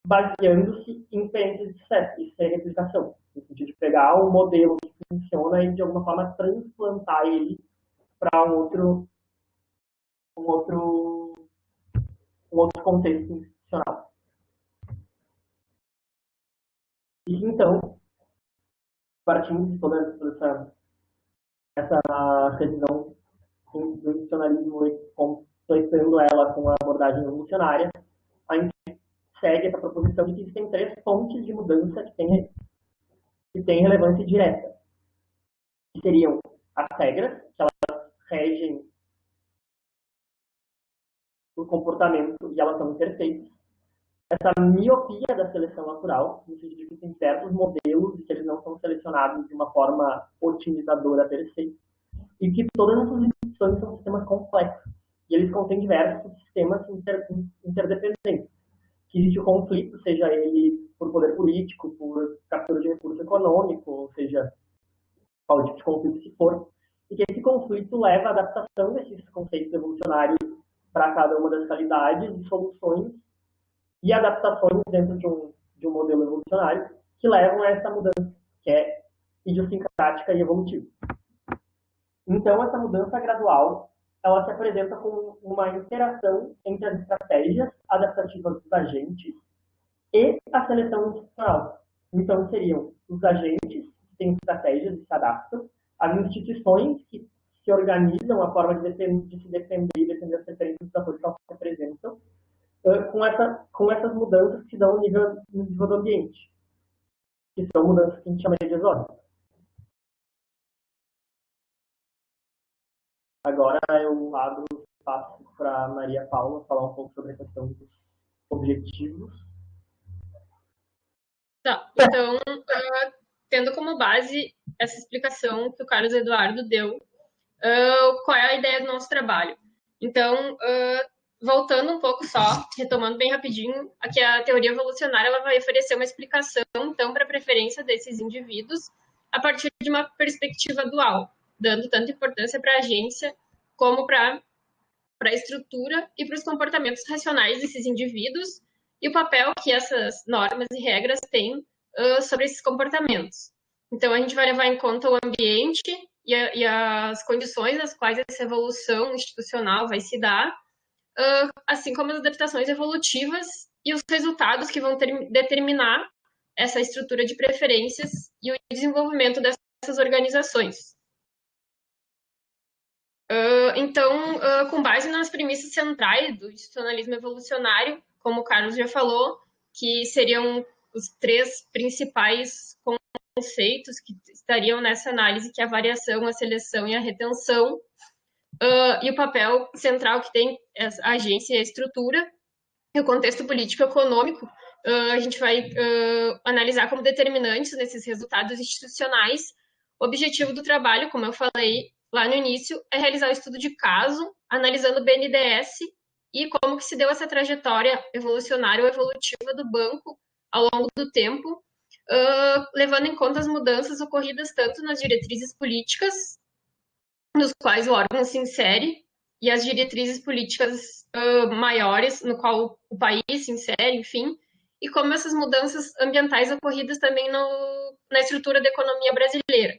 [SPEAKER 3] baseando-se em experiências de sucesso. Isso é replicação, no sentido de pegar um modelo que funciona e, de alguma forma, transplantar ele para um outro contexto institucional. E, então, partindo de toda essa revisão do institucionalismo e completando ela com a abordagem evolucionária, a gente segue essa proposição de que existem 3 fontes de mudança que têm relevância direta, que seriam as regras, que elas regem o comportamento e elas são imperfeitas, essa miopia da seleção natural, no sentido de que tem certos modelos e que eles não são selecionados de uma forma otimizadora per se, e que todas essas instituições são sistemas complexos, e eles contêm diversos sistemas interdependentes, que existe o conflito, seja ele por poder político, por captura de recurso econômico, ou seja, qual tipo de conflito se for, e que esse conflito leva à adaptação desses conceitos evolucionários para cada uma das realidades e soluções e adaptações dentro de um modelo evolucionário que levam a essa mudança, que é idiosincrática e evolutiva. Então, essa mudança gradual, ela se apresenta como uma interação entre as estratégias adaptativas dos agentes e a seleção institucional. Então, seriam os agentes que têm estratégias e se adaptam, as instituições que se organizam, a forma de se defender e defender as referências dos atores que elas se apresentam, com essas mudanças que se dão no nível do ambiente, que são mudanças que a gente chama de desordem. Agora eu abro o espaço para Maria Paula falar um pouco sobre a questão dos objetivos.
[SPEAKER 4] Tá, então, tendo como base essa explicação que o Carlos Eduardo deu, qual é a ideia do nosso trabalho? Então, voltando um pouco só, retomando bem rapidinho, aqui a teoria evolucionária ela vai oferecer uma explicação, então, para a preferência desses indivíduos a partir de uma perspectiva dual, dando tanta importância para a agência como para a estrutura e para os comportamentos racionais desses indivíduos e o papel que essas normas e regras têm sobre esses comportamentos. Então, a gente vai levar em conta o ambiente e as condições nas quais essa evolução institucional vai se dar, assim como as adaptações evolutivas e os resultados que vão determinar essa estrutura de preferências e o desenvolvimento dessas organizações. Então, com base nas premissas centrais do institucionalismo evolucionário, como o Carlos já falou, que seriam os 3 principais conceitos que estariam nessa análise, que é a variação, a seleção e a retenção, e o papel central que tem a agência e a estrutura, e o contexto político-econômico, a gente vai analisar como determinantes nesses resultados institucionais. O objetivo do trabalho, como eu falei lá no início, é realizar o estudo de caso, analisando o BNDES e como que se deu essa trajetória evolucionária ou evolutiva do banco ao longo do tempo, levando em conta as mudanças ocorridas tanto nas diretrizes políticas, nos quais o órgão se insere, e as diretrizes políticas maiores, no qual o país se insere, enfim, e como essas mudanças ambientais ocorridas também na estrutura da economia brasileira.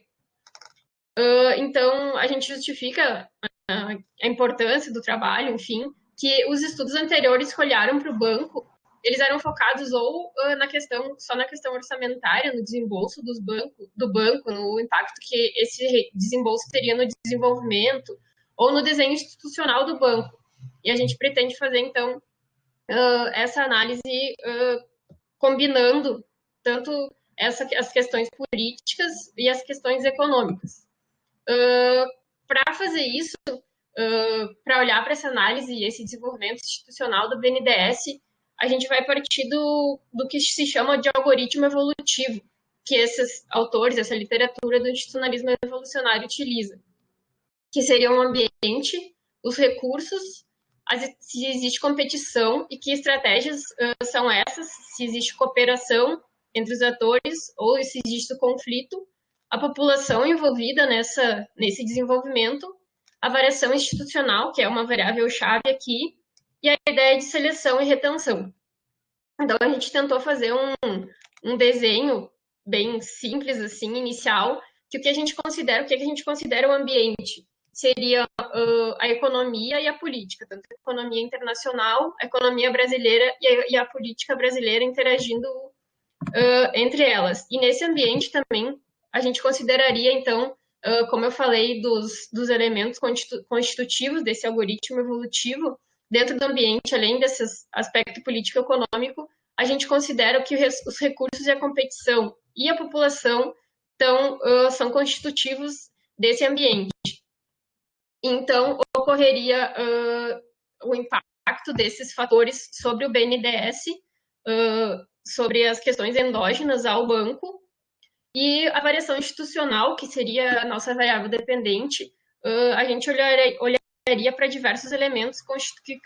[SPEAKER 4] Então, a gente justifica a importância do trabalho, enfim, que os estudos anteriores que olharam para o banco, eles eram focados ou só na questão orçamentária, no desembolso do banco, no impacto que esse desembolso teria no desenvolvimento, ou no desenho institucional do banco. E a gente pretende fazer, então, essa análise combinando tanto as questões políticas e as questões econômicas. Para fazer isso, para olhar para essa análise e esse desenvolvimento institucional do BNDES, a gente vai partir do que se chama de algoritmo evolutivo, que esses autores, essa literatura do institucionalismo evolucionário utiliza, que seria um ambiente, os recursos, se existe competição e que estratégias são essas, se existe cooperação entre os atores ou se existe conflito, a população envolvida nesse desenvolvimento, a variação institucional, que é uma variável-chave aqui, e a ideia de seleção e retenção. Então, a gente tentou fazer um desenho bem simples, assim, inicial, que o que a gente considera o ambiente seria a economia e a política, tanto a economia internacional, a economia brasileira e a política brasileira interagindo entre elas. E nesse ambiente também, a gente consideraria, então, como eu falei, dos elementos constitutivos desse algoritmo evolutivo, dentro do ambiente, além desse aspecto político-econômico, a gente considera que os recursos e a competição e a população são constitutivos desse ambiente. Então, ocorreria o impacto desses fatores sobre o BNDES, sobre as questões endógenas ao banco, e a variação institucional, que seria a nossa variável dependente, a gente olharia para diversos elementos que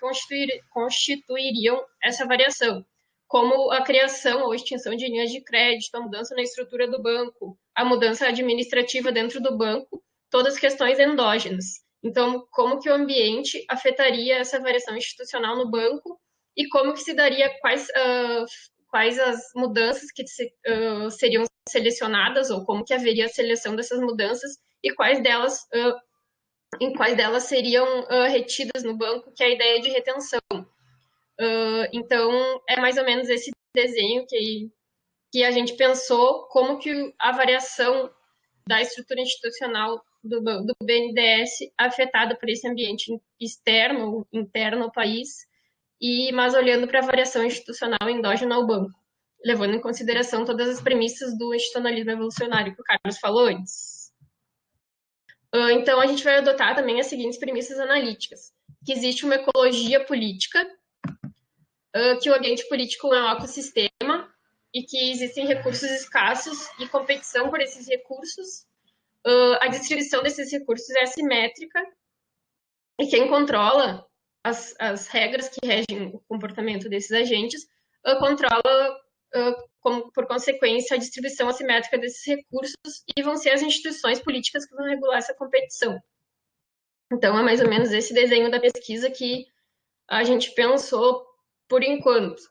[SPEAKER 4] constituiriam essa variação, como a criação ou extinção de linhas de crédito, a mudança na estrutura do banco, a mudança administrativa dentro do banco, todas questões endógenas. Então, como que o ambiente afetaria essa variação institucional no banco e como que se daria quais as mudanças que seriam selecionadas ou como que haveria a seleção dessas mudanças e em quais delas seriam retidas no banco, que é a ideia de retenção. Então, é mais ou menos esse desenho que a gente pensou como que a variação da estrutura institucional do BNDES afetada por esse ambiente externo, interno ao país, mas olhando para a variação institucional endógena ao banco, levando em consideração todas as premissas do institucionalismo evolucionário que o Carlos falou antes. Então, a gente vai adotar também as seguintes premissas analíticas, que existe uma ecologia política, que o ambiente político é um ecossistema e que existem recursos escassos e competição por esses recursos. A distribuição desses recursos é assimétrica e quem controla as regras que regem o comportamento desses agentes controla, por consequência, a distribuição assimétrica desses recursos e vão ser as instituições políticas que vão regular essa competição. Então, é mais ou menos esse desenho da pesquisa que a gente pensou por enquanto.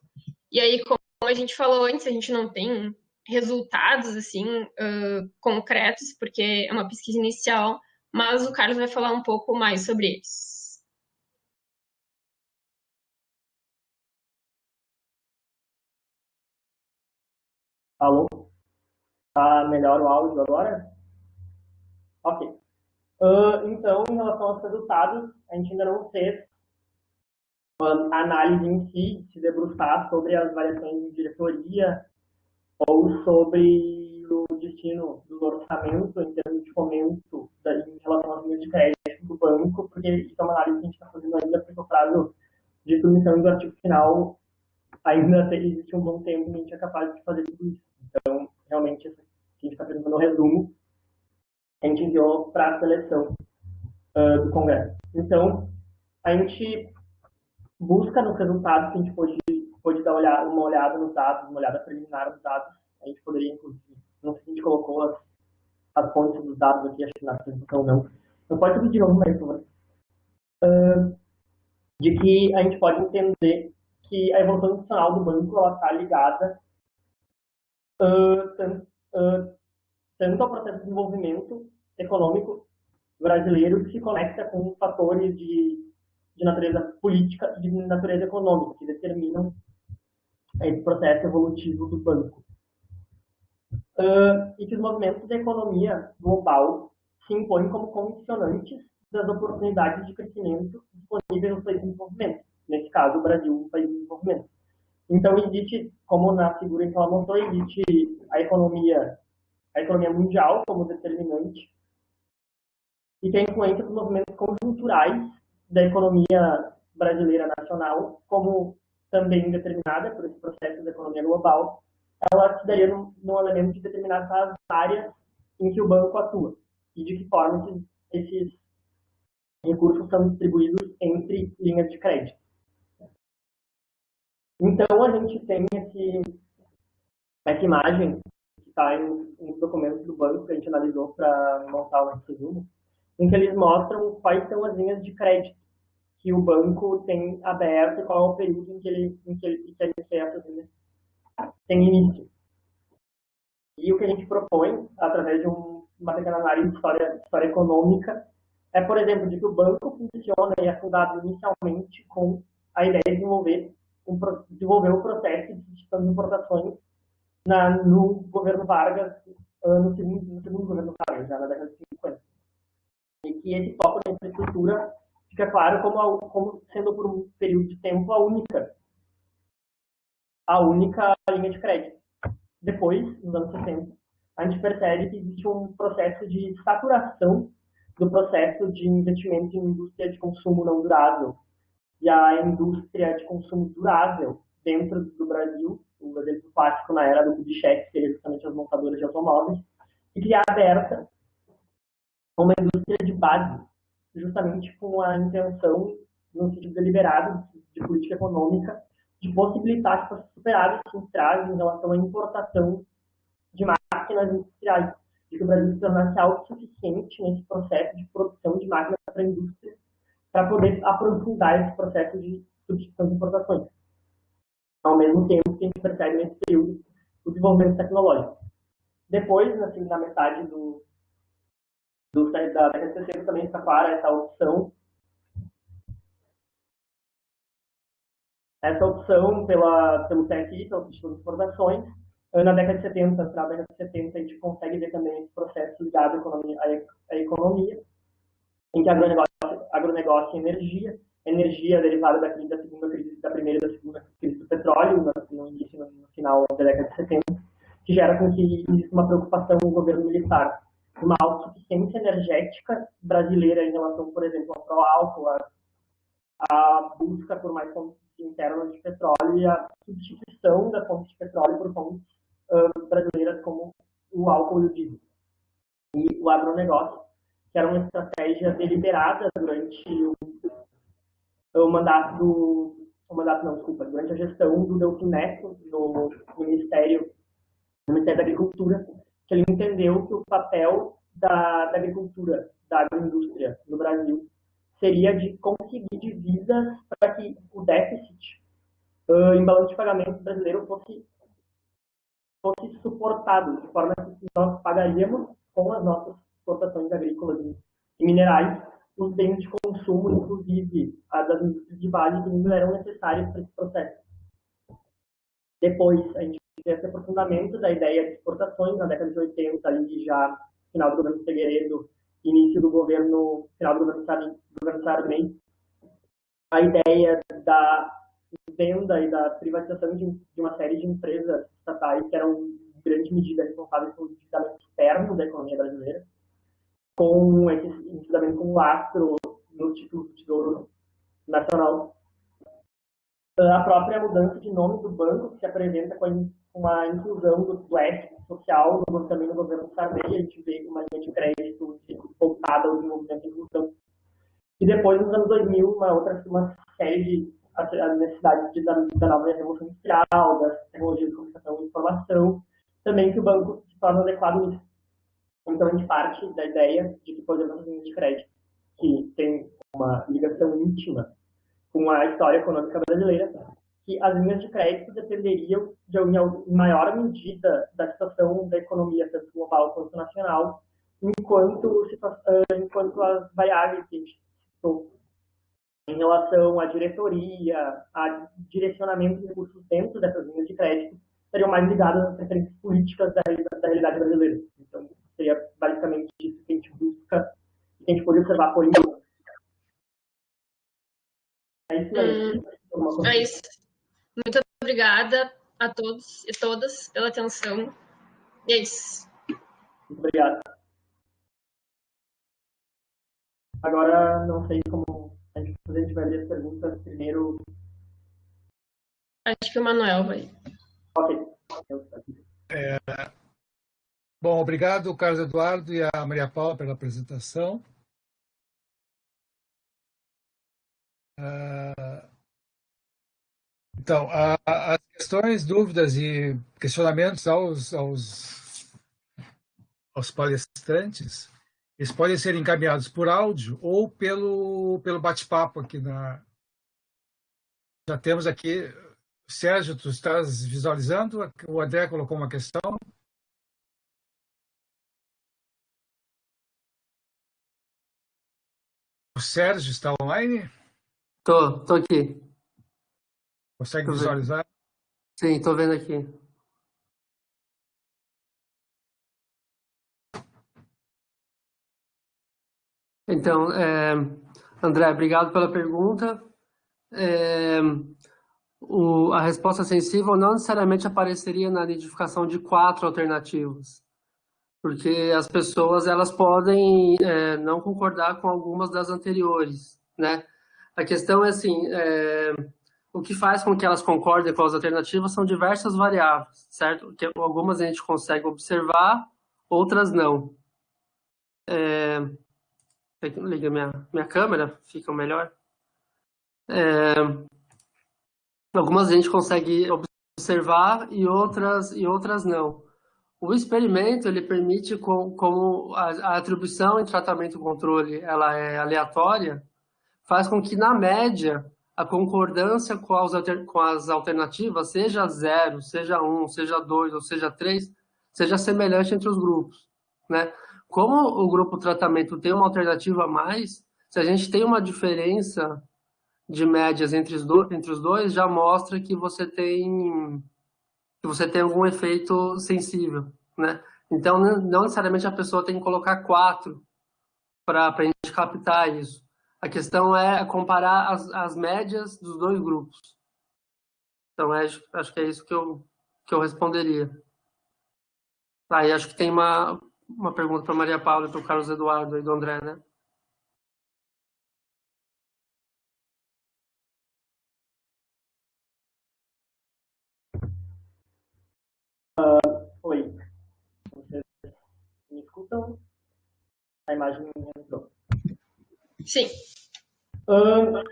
[SPEAKER 4] E aí, como a gente falou antes, a gente não tem resultados assim concretos, porque é uma pesquisa inicial, mas o Carlos vai falar um pouco mais sobre eles.
[SPEAKER 3] Alô? Tá melhor o áudio agora? Ok. Então, em relação aos resultados, a gente ainda não fez a análise em si, se debruçar sobre as variações de diretoria ou sobre o destino do orçamento em termos de fomento em relação às linhas de crédito do banco, porque isso é uma análise que a gente está fazendo ainda, porque o prazo de submissão do artigo final ainda existe um bom tempo e a gente é capaz de fazer tudo isso. Então, realmente, a gente está fazendo um resumo, a gente enviou para a seleção do Congresso. Então, a gente busca nos resultados que a gente pode dar uma olhada nos dados, uma olhada preliminar dos dados. A gente poderia, inclusive, não sei se a gente colocou as fontes dos dados aqui, acho que na apresentação não. Então, pode tudo de novo, mas, por favor. De que a gente pode entender que a evolução institucional do banco está ligada tanto ao processo de desenvolvimento econômico brasileiro, que se conecta com fatores de natureza política e de natureza econômica, que determinam esse processo evolutivo do banco. E que os movimentos da economia global se impõem como condicionantes das oportunidades de crescimento disponíveis nos países em desenvolvimento. Nesse caso, o Brasil, um país em desenvolvimento. Então, existe, como na figura em que ela mostrou, existe a economia mundial como determinante e que a influência dos movimentos conjunturais da economia brasileira nacional, como também determinada por esse processo da economia global, ela se daria num elemento de determinar as áreas em que o banco atua e de que forma que esses recursos são distribuídos entre linhas de crédito. Então, a gente tem essa imagem que está em documentos do banco que a gente analisou para montar o nosso resumo, em que eles mostram quais são as linhas de crédito que o banco tem aberto e qual é o período em que essas linhas têm início. E o que a gente propõe, através de uma pequena análise de história econômica, é, por exemplo, de que o banco funciona e é fundado inicialmente com a ideia de desenvolver o processo de gestão de importações no governo Vargas, no segundo governo Vargas, já na década de 50. E que esse foco na infraestrutura fica claro como sendo por um período de tempo a única linha de crédito. Depois, nos anos 60, a gente percebe que existe um processo de saturação do processo de investimento em indústria de consumo não durável. E a indústria de consumo durável dentro do Brasil, o exemplo clássico na era do Kubitschek, que seria justamente as montadoras de automóveis, e que é aberta a uma indústria de base, justamente com a intenção, no sentido deliberado de política econômica, de possibilitar que fosse superado esse entrave em relação à importação de máquinas industriais, de que o Brasil se tornasse autossuficiente nesse processo de produção de máquinas para a indústria, para poder aprofundar esse processo de substituição de importações. Ao mesmo tempo que a gente percebe nesse período o desenvolvimento tecnológico. Depois, assim, na metade da década de 60 também está clara essa opção pelo TSI, pelo Instituto de Exportações. Na década de 70, na década de 70, a gente consegue ver também esse processo ligado à economia, em que agronegócio e energia derivada da primeira e da segunda crise do petróleo, no início e no final da década de 70, que gera com que exista uma preocupação no governo militar, uma autossuficiência energética brasileira em relação, por exemplo, ao pró-álcool, a busca por mais fontes internas de petróleo e a substituição das fontes de petróleo por fontes brasileiras como o álcool e o diesel. E o agronegócio, que era uma estratégia deliberada durante durante a gestão do Delfim Neto no Ministério da Agricultura, que ele entendeu que o papel da agricultura, da agroindústria no Brasil, seria de conseguir divisas para que o déficit em balanço de pagamento brasileiro fosse suportado, de forma que nós pagaríamos com as nossas exportações agrícolas e minerais os bens de consumo, inclusive as das indústrias de base, que não eram necessárias para esse processo. Depois, a gente teve esse aprofundamento da ideia de exportações na década de 80, ali já final do governo Figueiredo, início do governo, final do governo Sarney, a ideia da venda e da privatização de uma série de empresas estatais que eram, em grande medida, responsáveis pelo endividamento externo da economia brasileira, com esse endividamento com lastro no título do Tesouro Nacional. A própria mudança de nome do banco, que se apresenta com a inclusão do S social também no governo Sarney, a gente vê uma linha de crédito voltada ao desenvolvimento e inclusão. E depois, nos anos 2000, uma série de necessidades da nova revolução industrial, das tecnologias de comunicação e informação, também que o banco se torna adequado nisso. Então, a gente parte da ideia de que, por exemplo, as linhas de crédito, que tem uma ligação íntima com a história econômica brasileira, que as linhas de crédito dependeriam, em maior medida, da situação da economia, tanto global quanto nacional, enquanto as variáveis que a gente citou em relação à diretoria, a direcionamento de recursos dentro dessas linhas de crédito, seriam mais ligadas às preferências políticas da realidade brasileira. Então, seria basicamente isso que a gente busca e que a gente pode observar por enquanto. É isso aí.
[SPEAKER 4] É isso. Muito obrigada a todos e todas pela atenção. E é isso.
[SPEAKER 3] Muito obrigado. Agora, não sei como a gente vai ler as perguntas primeiro.
[SPEAKER 4] Acho que o Manuel vai.
[SPEAKER 3] Ok.
[SPEAKER 2] Bom, obrigado, Carlos Eduardo e a Maria Paula pela apresentação. Então, as questões, dúvidas e questionamentos aos palestrantes, Eles podem ser encaminhados por áudio ou pelo bate-papo aqui na... Já temos aqui... Sérgio, tu estás visualizando? O André colocou uma questão. O Sérgio está online?
[SPEAKER 1] Tô aqui.
[SPEAKER 2] Consegue
[SPEAKER 1] Tô
[SPEAKER 2] visualizar?
[SPEAKER 1] Sim, estou vendo aqui. Então, André, obrigado pela pergunta. A resposta sensível não necessariamente apareceria na identificação de 4 alternativas, porque as pessoas elas podem não concordar com algumas das anteriores, né? A questão é assim, o que faz com que elas concordem com as alternativas são diversas variáveis, certo? Que algumas a gente consegue observar, outras não. Liga minha câmera, fica melhor. Algumas a gente consegue observar e outras não. O experimento ele permite, como a atribuição em tratamento-controle ela é aleatória, faz com que, na média, a concordância com as alternativas, seja 0, seja 1, seja 2 ou seja 3, seja semelhante entre os grupos, né? Como o grupo tratamento tem uma alternativa a mais, se a gente tem uma diferença de médias entre os dois, já mostra que você tem algum efeito sensível, né? Então, não necessariamente a pessoa tem que colocar 4 para a gente captar isso. A questão é comparar as médias dos dois grupos. Então, acho que é isso que eu responderia. Aí acho que tem uma pergunta para Maria Paula e para o Carlos Eduardo e do André, né?
[SPEAKER 3] Oi, vocês me escutam? A imagem entrou.
[SPEAKER 4] Sim.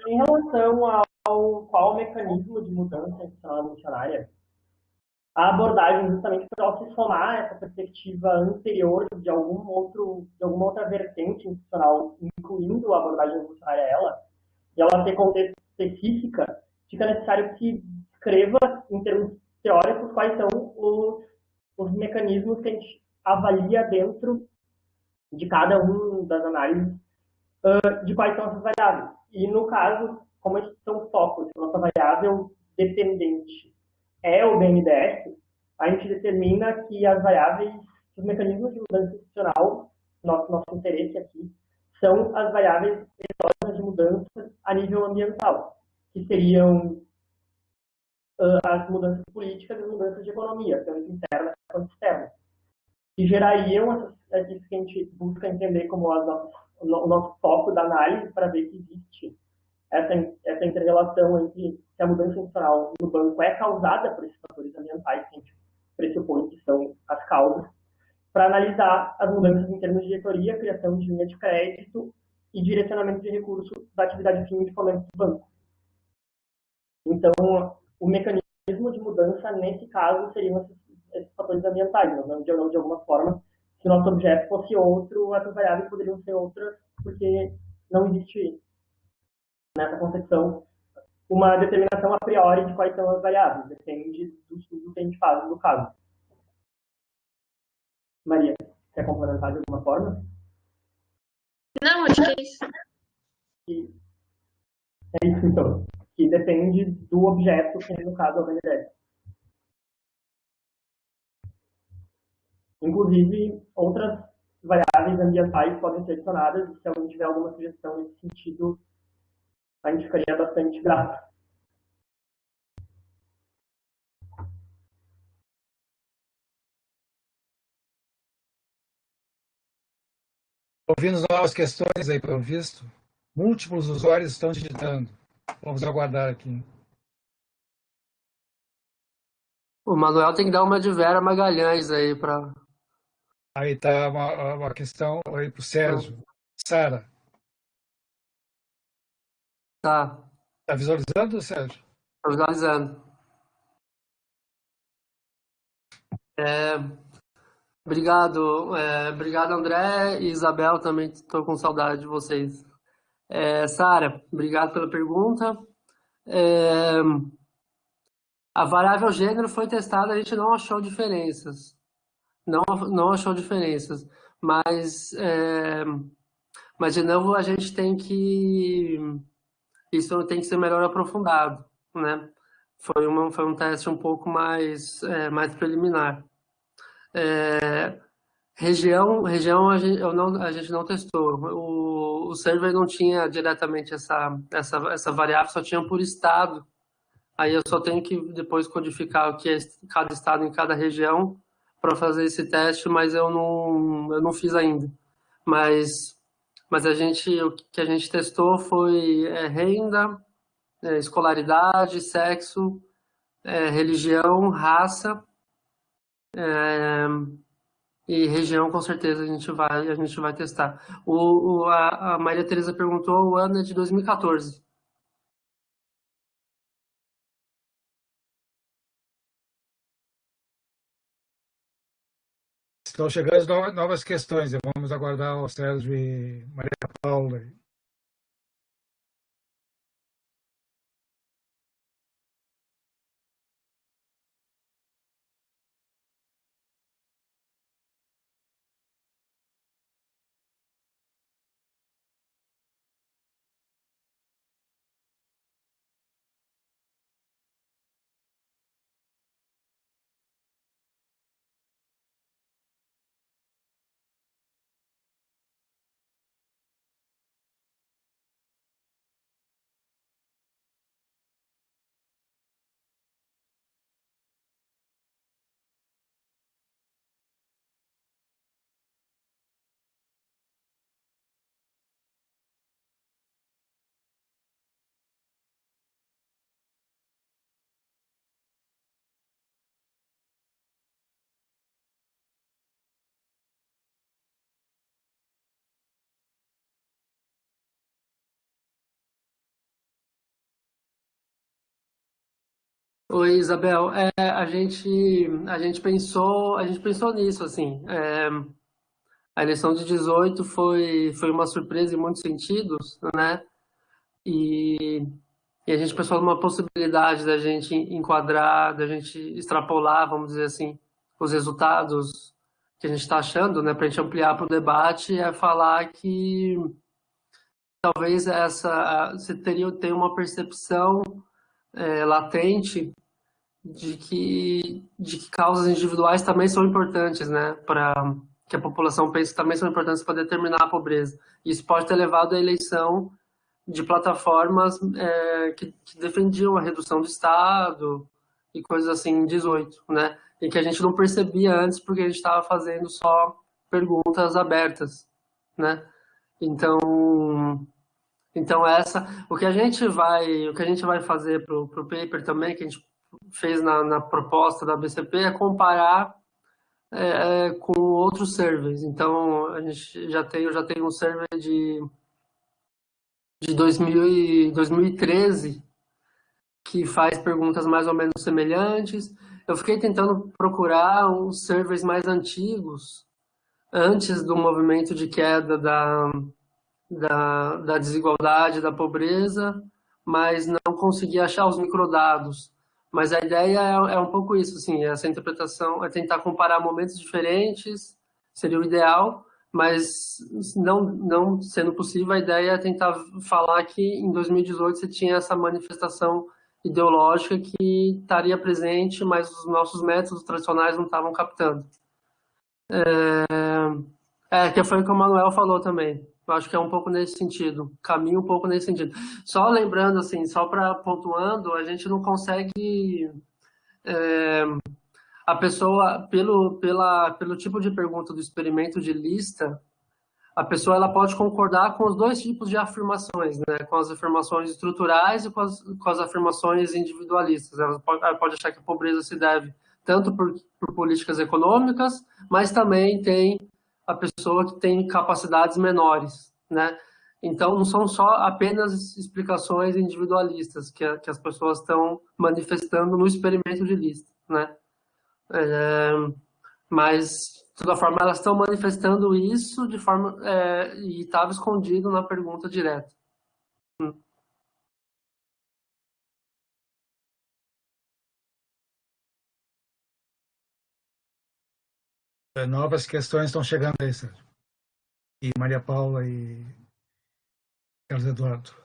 [SPEAKER 3] Em relação ao qual mecanismo de mudança institucional evolucionária, a abordagem justamente para se somar essa perspectiva anterior de alguma outra vertente institucional, incluindo a abordagem evolucionária a ela, e ela ter contexto específica, fica necessário que escreva, em termos teóricos, quais são os mecanismos que a gente avalia dentro de cada um das análises de quais são essas variáveis. E, no caso, como esses são focos, a nossa variável dependente é o BNDES, a gente determina que as variáveis, os mecanismos de mudança institucional, nosso interesse aqui, são as variáveis exógenas de mudança a nível ambiental, que seriam as mudanças políticas e as mudanças de economia, tanto internas quanto externas, que gerariam isso que a gente busca entender como o nosso foco da análise para ver que existe essa inter-relação entre se a mudança institucional no banco é causada por esses fatores ambientais que a gente pressupõe que são as causas, para analisar as mudanças em termos de diretoria, criação de linha de crédito e direcionamento de recursos da atividade fim de fomento do banco. Então, o mecanismo de mudança, nesse caso, seriam esses fatores ambientais, mas não de alguma forma, se o nosso objeto fosse outro, essas variáveis poderiam ser outras, porque não existe nessa concepção uma determinação a priori de quais são as variáveis, depende do estudo que a gente faz no caso. Maria, quer complementar de alguma forma?
[SPEAKER 4] Não, acho que é isso.
[SPEAKER 3] É isso, então. Que depende do objeto, que no caso é o BNDES. Inclusive, outras variáveis ambientais podem ser adicionadas, e se alguém tiver alguma sugestão nesse sentido, a gente ficaria bastante grato.
[SPEAKER 2] Ouvindo novas questões aí, pelo visto. Múltiplos usuários estão digitando. Vamos aguardar aqui.
[SPEAKER 1] O Manuel tem que dar uma de Vera Magalhães aí para...
[SPEAKER 2] Aí está uma questão aí para o Sérgio. Sara.
[SPEAKER 1] Tá.
[SPEAKER 2] Está visualizando, Sérgio?
[SPEAKER 1] Estou visualizando. Obrigado, obrigado, André e Isabel, também estou com saudade de vocês. Sara, obrigado pela pergunta. É, a variável gênero foi testada, a gente não achou diferenças. Não achou diferenças. Mas, mas, de novo, a gente tem que... Isso tem que ser melhor aprofundado, né? Foi um teste um pouco mais preliminar. Região a gente não testou. O survey não tinha diretamente essa variável, só tinha por estado. Aí eu só tenho que depois codificar o que é cada estado em cada região para fazer esse teste, mas eu não fiz ainda. Mas o que a gente testou foi renda, escolaridade, sexo, religião, raça, e região, com certeza, a gente vai testar. A Maria Tereza perguntou, o ano é de 2014.
[SPEAKER 2] Estão chegando as novas questões. Vamos aguardar o Sérgio e Maria Paula.
[SPEAKER 1] Oi, Isabel. A gente pensou nisso, assim. A eleição de 18 foi uma surpresa em muitos sentidos, né? E, e a gente pensou numa possibilidade da gente enquadrar, da gente extrapolar, vamos dizer assim, os resultados que a gente está achando, né? Para a gente ampliar para o debate, é falar que talvez você tem uma percepção latente de que causas individuais também são importantes, né, para que a população pense que também são importantes para determinar a pobreza. Isso pode ter levado à eleição de plataformas que defendiam a redução do Estado e coisas assim em 18, né, e que a gente não percebia antes porque a gente estava fazendo só perguntas abertas, né. Então o que a gente vai fazer pro paper também, que a gente fez na proposta da BCP, é comparar com outros surveys. Então, eu já tenho um survey de 2013 que faz perguntas mais ou menos semelhantes. Eu fiquei tentando procurar uns surveys mais antigos, antes do movimento de queda da desigualdade, da pobreza, mas não consegui achar os microdados. Mas a ideia é um pouco isso, assim, essa interpretação é tentar comparar momentos diferentes, seria o ideal, mas não sendo possível, a ideia é tentar falar que em 2018 você tinha essa manifestação ideológica que estaria presente, mas os nossos métodos tradicionais não estavam captando. Que foi o que o Manuel falou também. Eu acho que é um pouco nesse sentido, caminho um pouco nesse sentido. Só lembrando, assim, só para pontuando, a gente não consegue... a pessoa, pelo tipo de pergunta do experimento de lista, a pessoa ela pode concordar com os dois tipos de afirmações, né? Com as afirmações estruturais e com as afirmações ela pode achar que a pobreza se deve tanto por políticas econômicas, mas também tem a pessoa que tem capacidades menores, né? Então, não são só apenas explicações individualistas que as pessoas estão manifestando no experimento de lista, né? Mas toda forma, elas estão manifestando isso de forma e estava escondido na pergunta direta.
[SPEAKER 2] Novas questões estão chegando aí, Sérgio. E Maria Paula e Carlos Eduardo.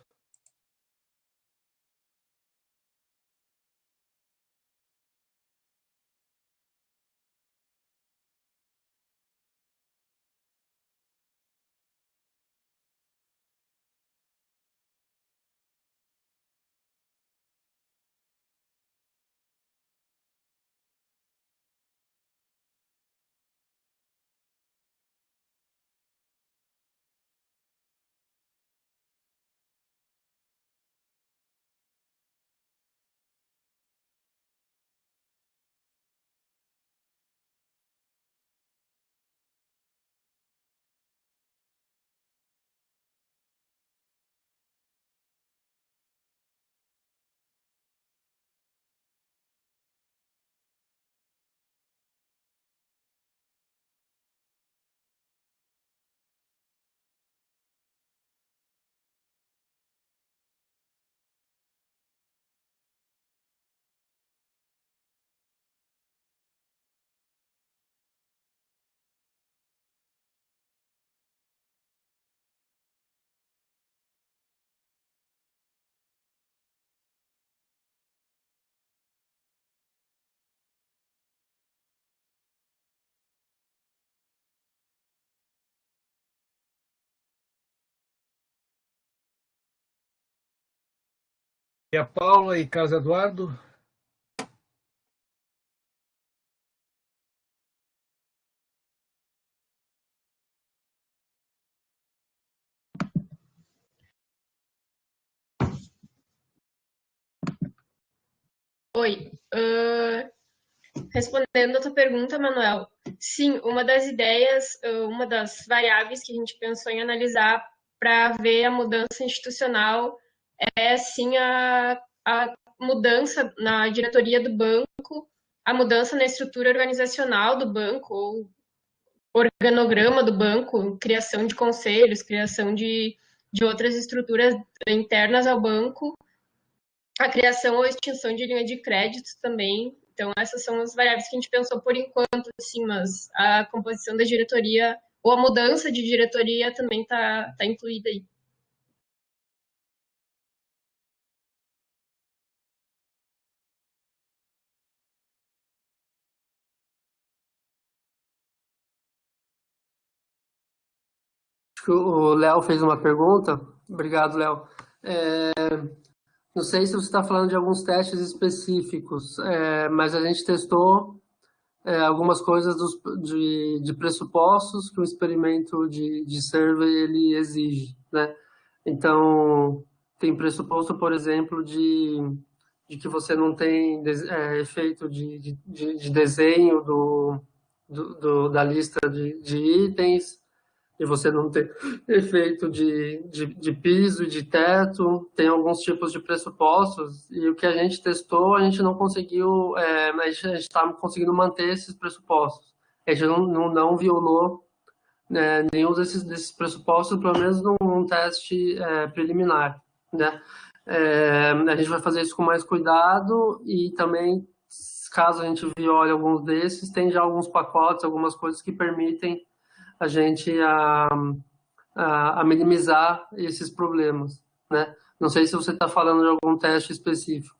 [SPEAKER 2] E a Paula e Carlos Eduardo.
[SPEAKER 4] Oi. Respondendo a tua pergunta, Manuel, sim, uma das ideias, uma das variáveis que a gente pensou em analisar para ver a mudança institucional é, sim, a mudança na diretoria do banco, a mudança na estrutura organizacional do banco, ou organograma do banco, criação de conselhos, criação de outras estruturas internas ao banco, a criação ou extinção de linha de crédito também. Então, essas são as variáveis que a gente pensou por enquanto, assim, mas a composição da diretoria ou a mudança de diretoria também está incluída aí.
[SPEAKER 1] Acho que o Léo fez uma pergunta. Obrigado, Léo. Não sei se você está falando de alguns testes específicos, mas a gente testou algumas coisas de pressupostos que o experimento de survey ele exige, né? Então, tem pressuposto, por exemplo, de que você não tem efeito de desenho da lista de itens, e você não tem efeito de piso e de teto, tem alguns tipos de pressupostos, e o que a gente testou, a gente não conseguiu, mas a gente está conseguindo manter esses pressupostos. A gente não violou nenhum desses pressupostos, pelo menos num teste preliminar, né? A gente vai fazer isso com mais cuidado e também, caso a gente viole alguns desses, tem já alguns pacotes, algumas coisas que permitem a gente a minimizar esses problemas, né? Não sei se você está falando de algum teste específico.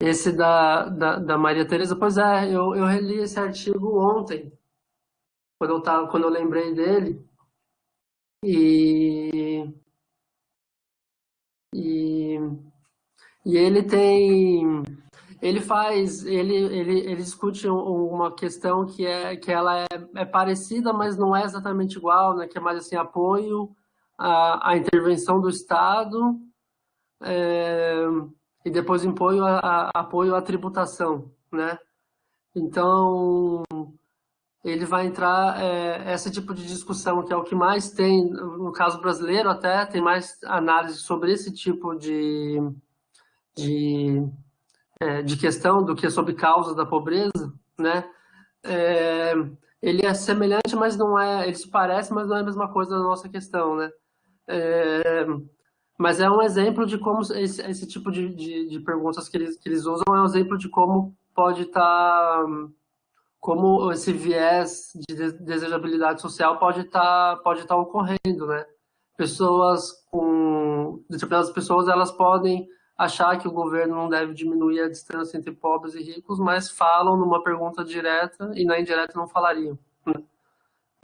[SPEAKER 1] Esse da Maria Tereza, pois eu reli esse artigo ontem, quando eu lembrei dele, e ele tem... Ele discute uma questão que ela é parecida, mas não é exatamente igual, né? Que é mais assim, apoio à intervenção do Estado e depois apoio à tributação, né? Então, ele vai entrar esse tipo de discussão, que é o que mais tem, no caso brasileiro até, tem mais análise sobre esse tipo de questão do que sobre causas da pobreza, né? É, ele é semelhante, mas não é. Ele se parece, mas não é a mesma coisa da nossa questão, né? É, mas é um exemplo de como esse tipo de perguntas que eles usam é um exemplo de como pode estar, como esse viés de desejabilidade social pode tá ocorrendo, né? Determinadas pessoas, elas podem achar que o governo não deve diminuir a distância entre pobres e ricos, mas falam numa pergunta direta e na indireta não falariam.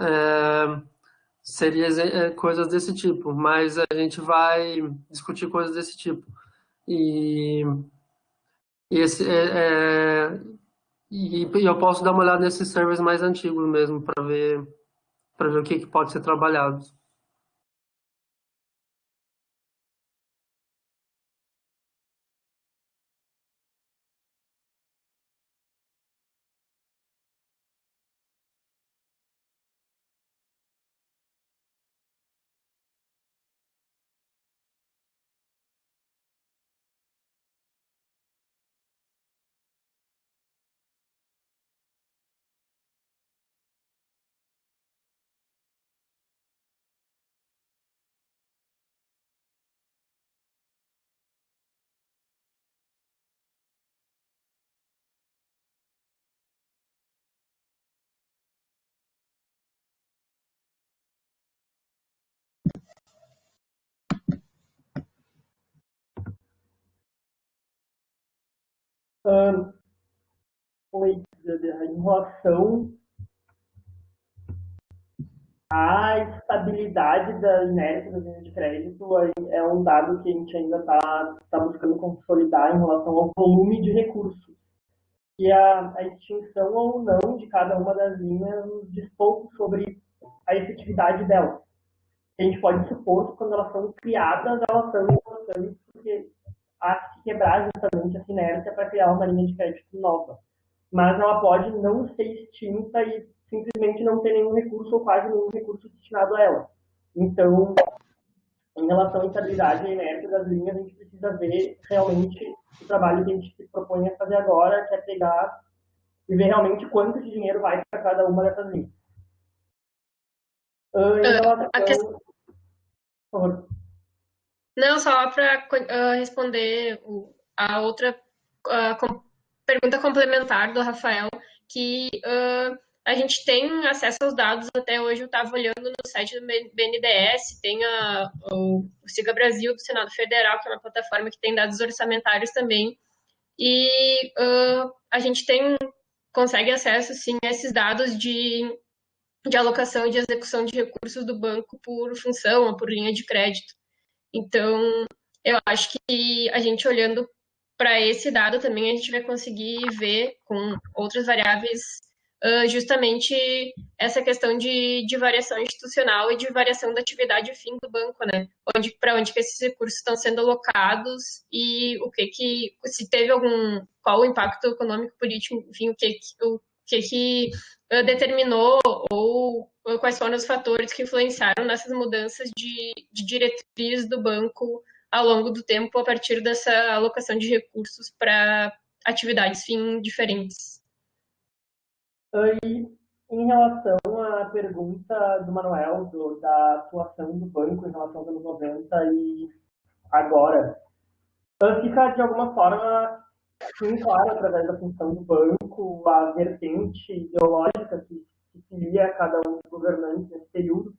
[SPEAKER 1] É, seria coisas desse tipo, mas a gente vai discutir coisas desse tipo. E, e esse, e eu posso dar uma olhada nesses servers mais antigos mesmo para ver o que pode ser trabalhado.
[SPEAKER 3] Foi em relação à estabilidade da inércia das linhas de crédito, é um dado que a gente ainda está buscando consolidar em relação ao volume de recursos. E a extinção ou não de cada uma das linhas nos diz pouco sobre a efetividade delas. A gente pode supor que quando elas são criadas, elas são importantes porque há que se quebrar justamente essa inércia para criar uma linha de crédito nova. Mas ela pode não ser extinta e simplesmente não ter nenhum recurso ou quase nenhum recurso destinado a ela. Então, em relação à estabilidade e inércia das linhas, a gente precisa ver realmente o trabalho que a gente se propõe a fazer agora, que é pegar e ver realmente quanto de dinheiro vai para cada uma dessas linhas. Em relação... Por favor.
[SPEAKER 4] Não, só para responder a outra pergunta complementar do Rafael, que a gente tem acesso aos dados, até hoje eu estava olhando no site do BNDES, tem o Siga Brasil do Senado Federal, que é uma plataforma que tem dados orçamentários também, e a gente consegue acesso, sim, a esses dados de alocação e de execução de recursos do banco por função ou por linha de crédito. Então, eu acho que a gente olhando para esse dado também, a gente vai conseguir ver com outras variáveis justamente essa questão de variação institucional e de variação da atividade fim do banco, né? Para onde que esses recursos estão sendo alocados e se teve qual o impacto econômico, político, enfim, o que determinou ou quais foram os fatores que influenciaram nessas mudanças de diretriz do banco ao longo do tempo a partir dessa alocação de recursos para atividades fim diferentes.
[SPEAKER 3] E em relação à pergunta do Manuel, da atuação do banco em relação aos anos 90 e agora, fica de alguma forma sim, claro, através da função do banco, a vertente ideológica que se lia a cada um dos governantes nesse período,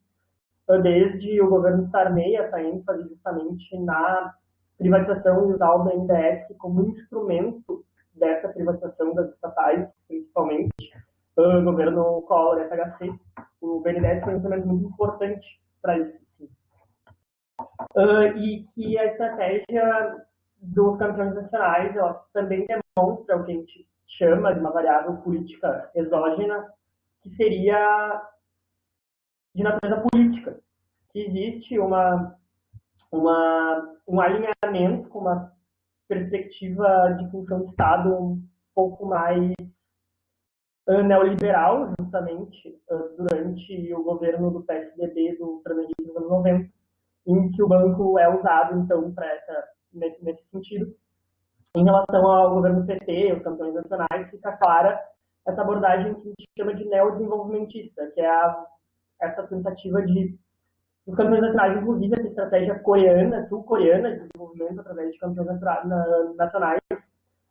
[SPEAKER 3] desde o governo Sarney, essa ênfase justamente na privatização e usar o BNDES como instrumento dessa privatização das estatais, principalmente, o governo Collor e FHC, o BNDES foi um instrumento muito importante para isso. E que a estratégia dos campeões nacionais, ela também demonstra o que a gente chama de uma variável política exógena, que seria de natureza política. Que existe um alinhamento com uma perspectiva de função de Estado um pouco mais neoliberal, justamente, durante o governo do PSDB, do Fernandinho dos anos 90, em que o banco é usado, então, nesse sentido. Em relação ao governo PT, os campeões nacionais, fica clara essa abordagem que a gente chama de neodesenvolvimentista, que é essa tentativa de os campeões nacionais, inclusive essa estratégia coreana, sul-coreana, de desenvolvimento através de campeões nacionais,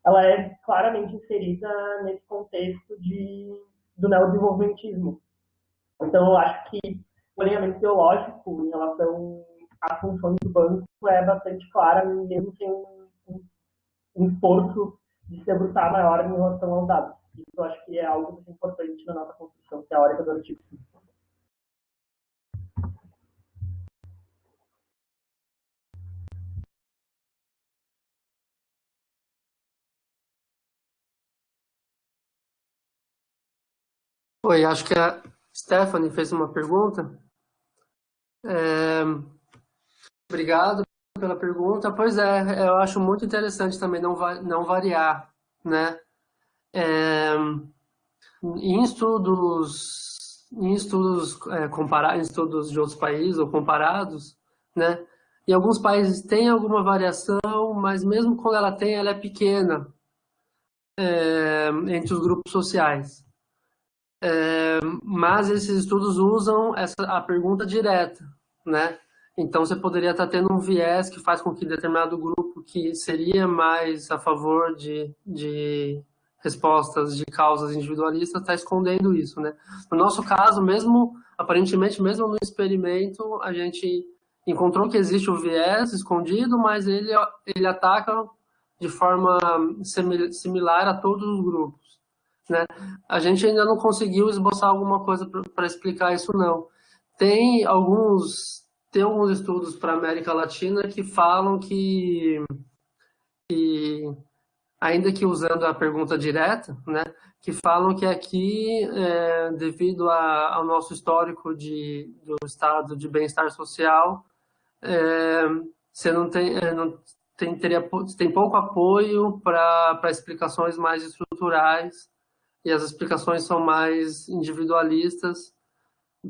[SPEAKER 3] ela é claramente inserida nesse contexto do neodesenvolvimentismo. Então, eu acho que o alinhamento ideológico em relação às funções do banco é bastante clara, mesmo sem um esforço de se debruçar maior em relação aos dados. Isso eu acho que é algo muito importante na nossa construção teórica do artigo.
[SPEAKER 1] Oi, acho que a Stephanie fez uma pergunta. Obrigado pela pergunta. Pois é, eu acho muito interessante também não variar, né? Em estudos em estudos de outros países ou comparados, né? Em alguns países tem alguma variação, mas mesmo quando ela tem, ela é pequena entre os grupos sociais. Mas esses estudos usam a pergunta direta, né? Então você poderia estar tendo um viés que faz com que determinado grupo que seria mais a favor de respostas de causas individualistas está escondendo isso, né? No nosso caso, mesmo aparentemente, mesmo no experimento, a gente encontrou que existe o viés escondido, mas ele ataca de forma similar a todos os grupos, né? A gente ainda não conseguiu esboçar alguma coisa para explicar isso, não. Tem alguns estudos para a América Latina que falam que ainda que usando a pergunta direta, né, que falam que aqui, devido ao nosso histórico do estado de bem-estar social, você tem pouco apoio para explicações mais estruturais, e as explicações são mais individualistas,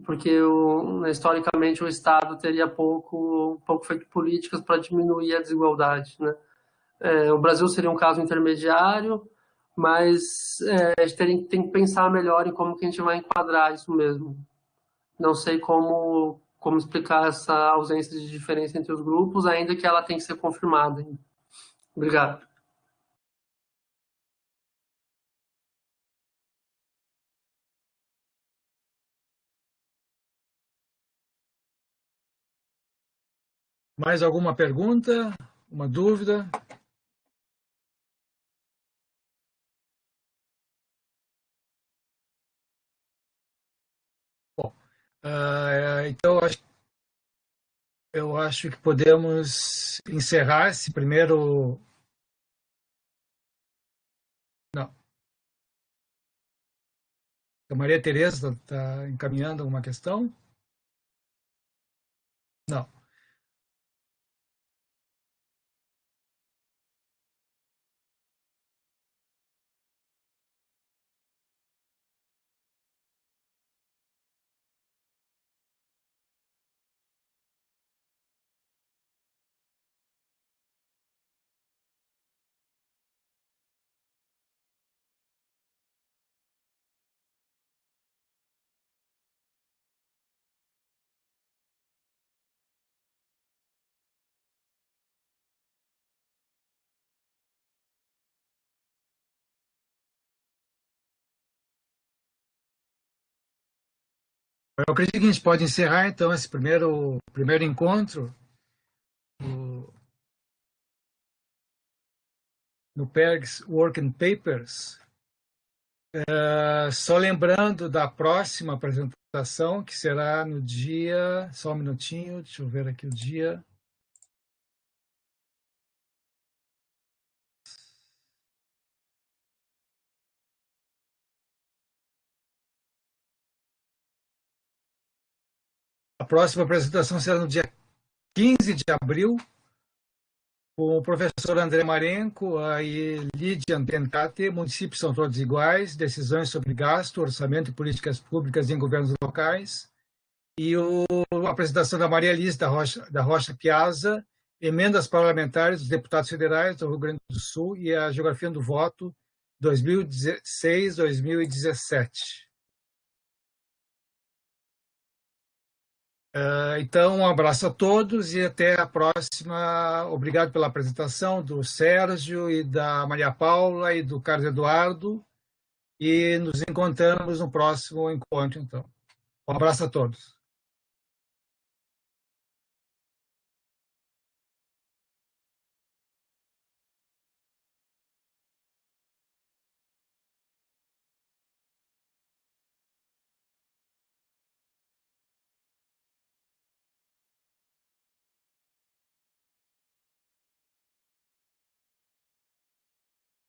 [SPEAKER 1] porque historicamente o Estado teria pouco feito políticas para diminuir a desigualdade, né? O Brasil seria um caso intermediário, mas a gente tem que pensar melhor em como que a gente vai enquadrar isso mesmo. Não sei como explicar essa ausência de diferença entre os grupos, ainda que ela tenha que ser confirmada. Obrigado.
[SPEAKER 2] Mais alguma pergunta? Uma dúvida? Bom, então eu acho que podemos encerrar esse primeiro... Não. A Maria Tereza está encaminhando alguma questão? Não. Eu acredito que a gente pode encerrar, então, esse primeiro encontro no PERGS Working Papers. Só lembrando da próxima apresentação, que será no dia... Só um minutinho, deixa eu ver aqui o dia. A próxima apresentação será no dia 15 de abril, com o professor André Marenco e Lídia Antencate. Municípios são todos iguais, decisões sobre gasto, orçamento e políticas públicas em governos locais. E a apresentação da Maria Liz da Rocha Piazza, emendas parlamentares dos deputados federais do Rio Grande do Sul e a geografia do voto 2016-2017. Então, um abraço a todos e até a próxima. Obrigado pela apresentação do Sérgio e da Maria Paula e do Carlos Eduardo. E nos encontramos no próximo encontro, então. Um abraço a todos.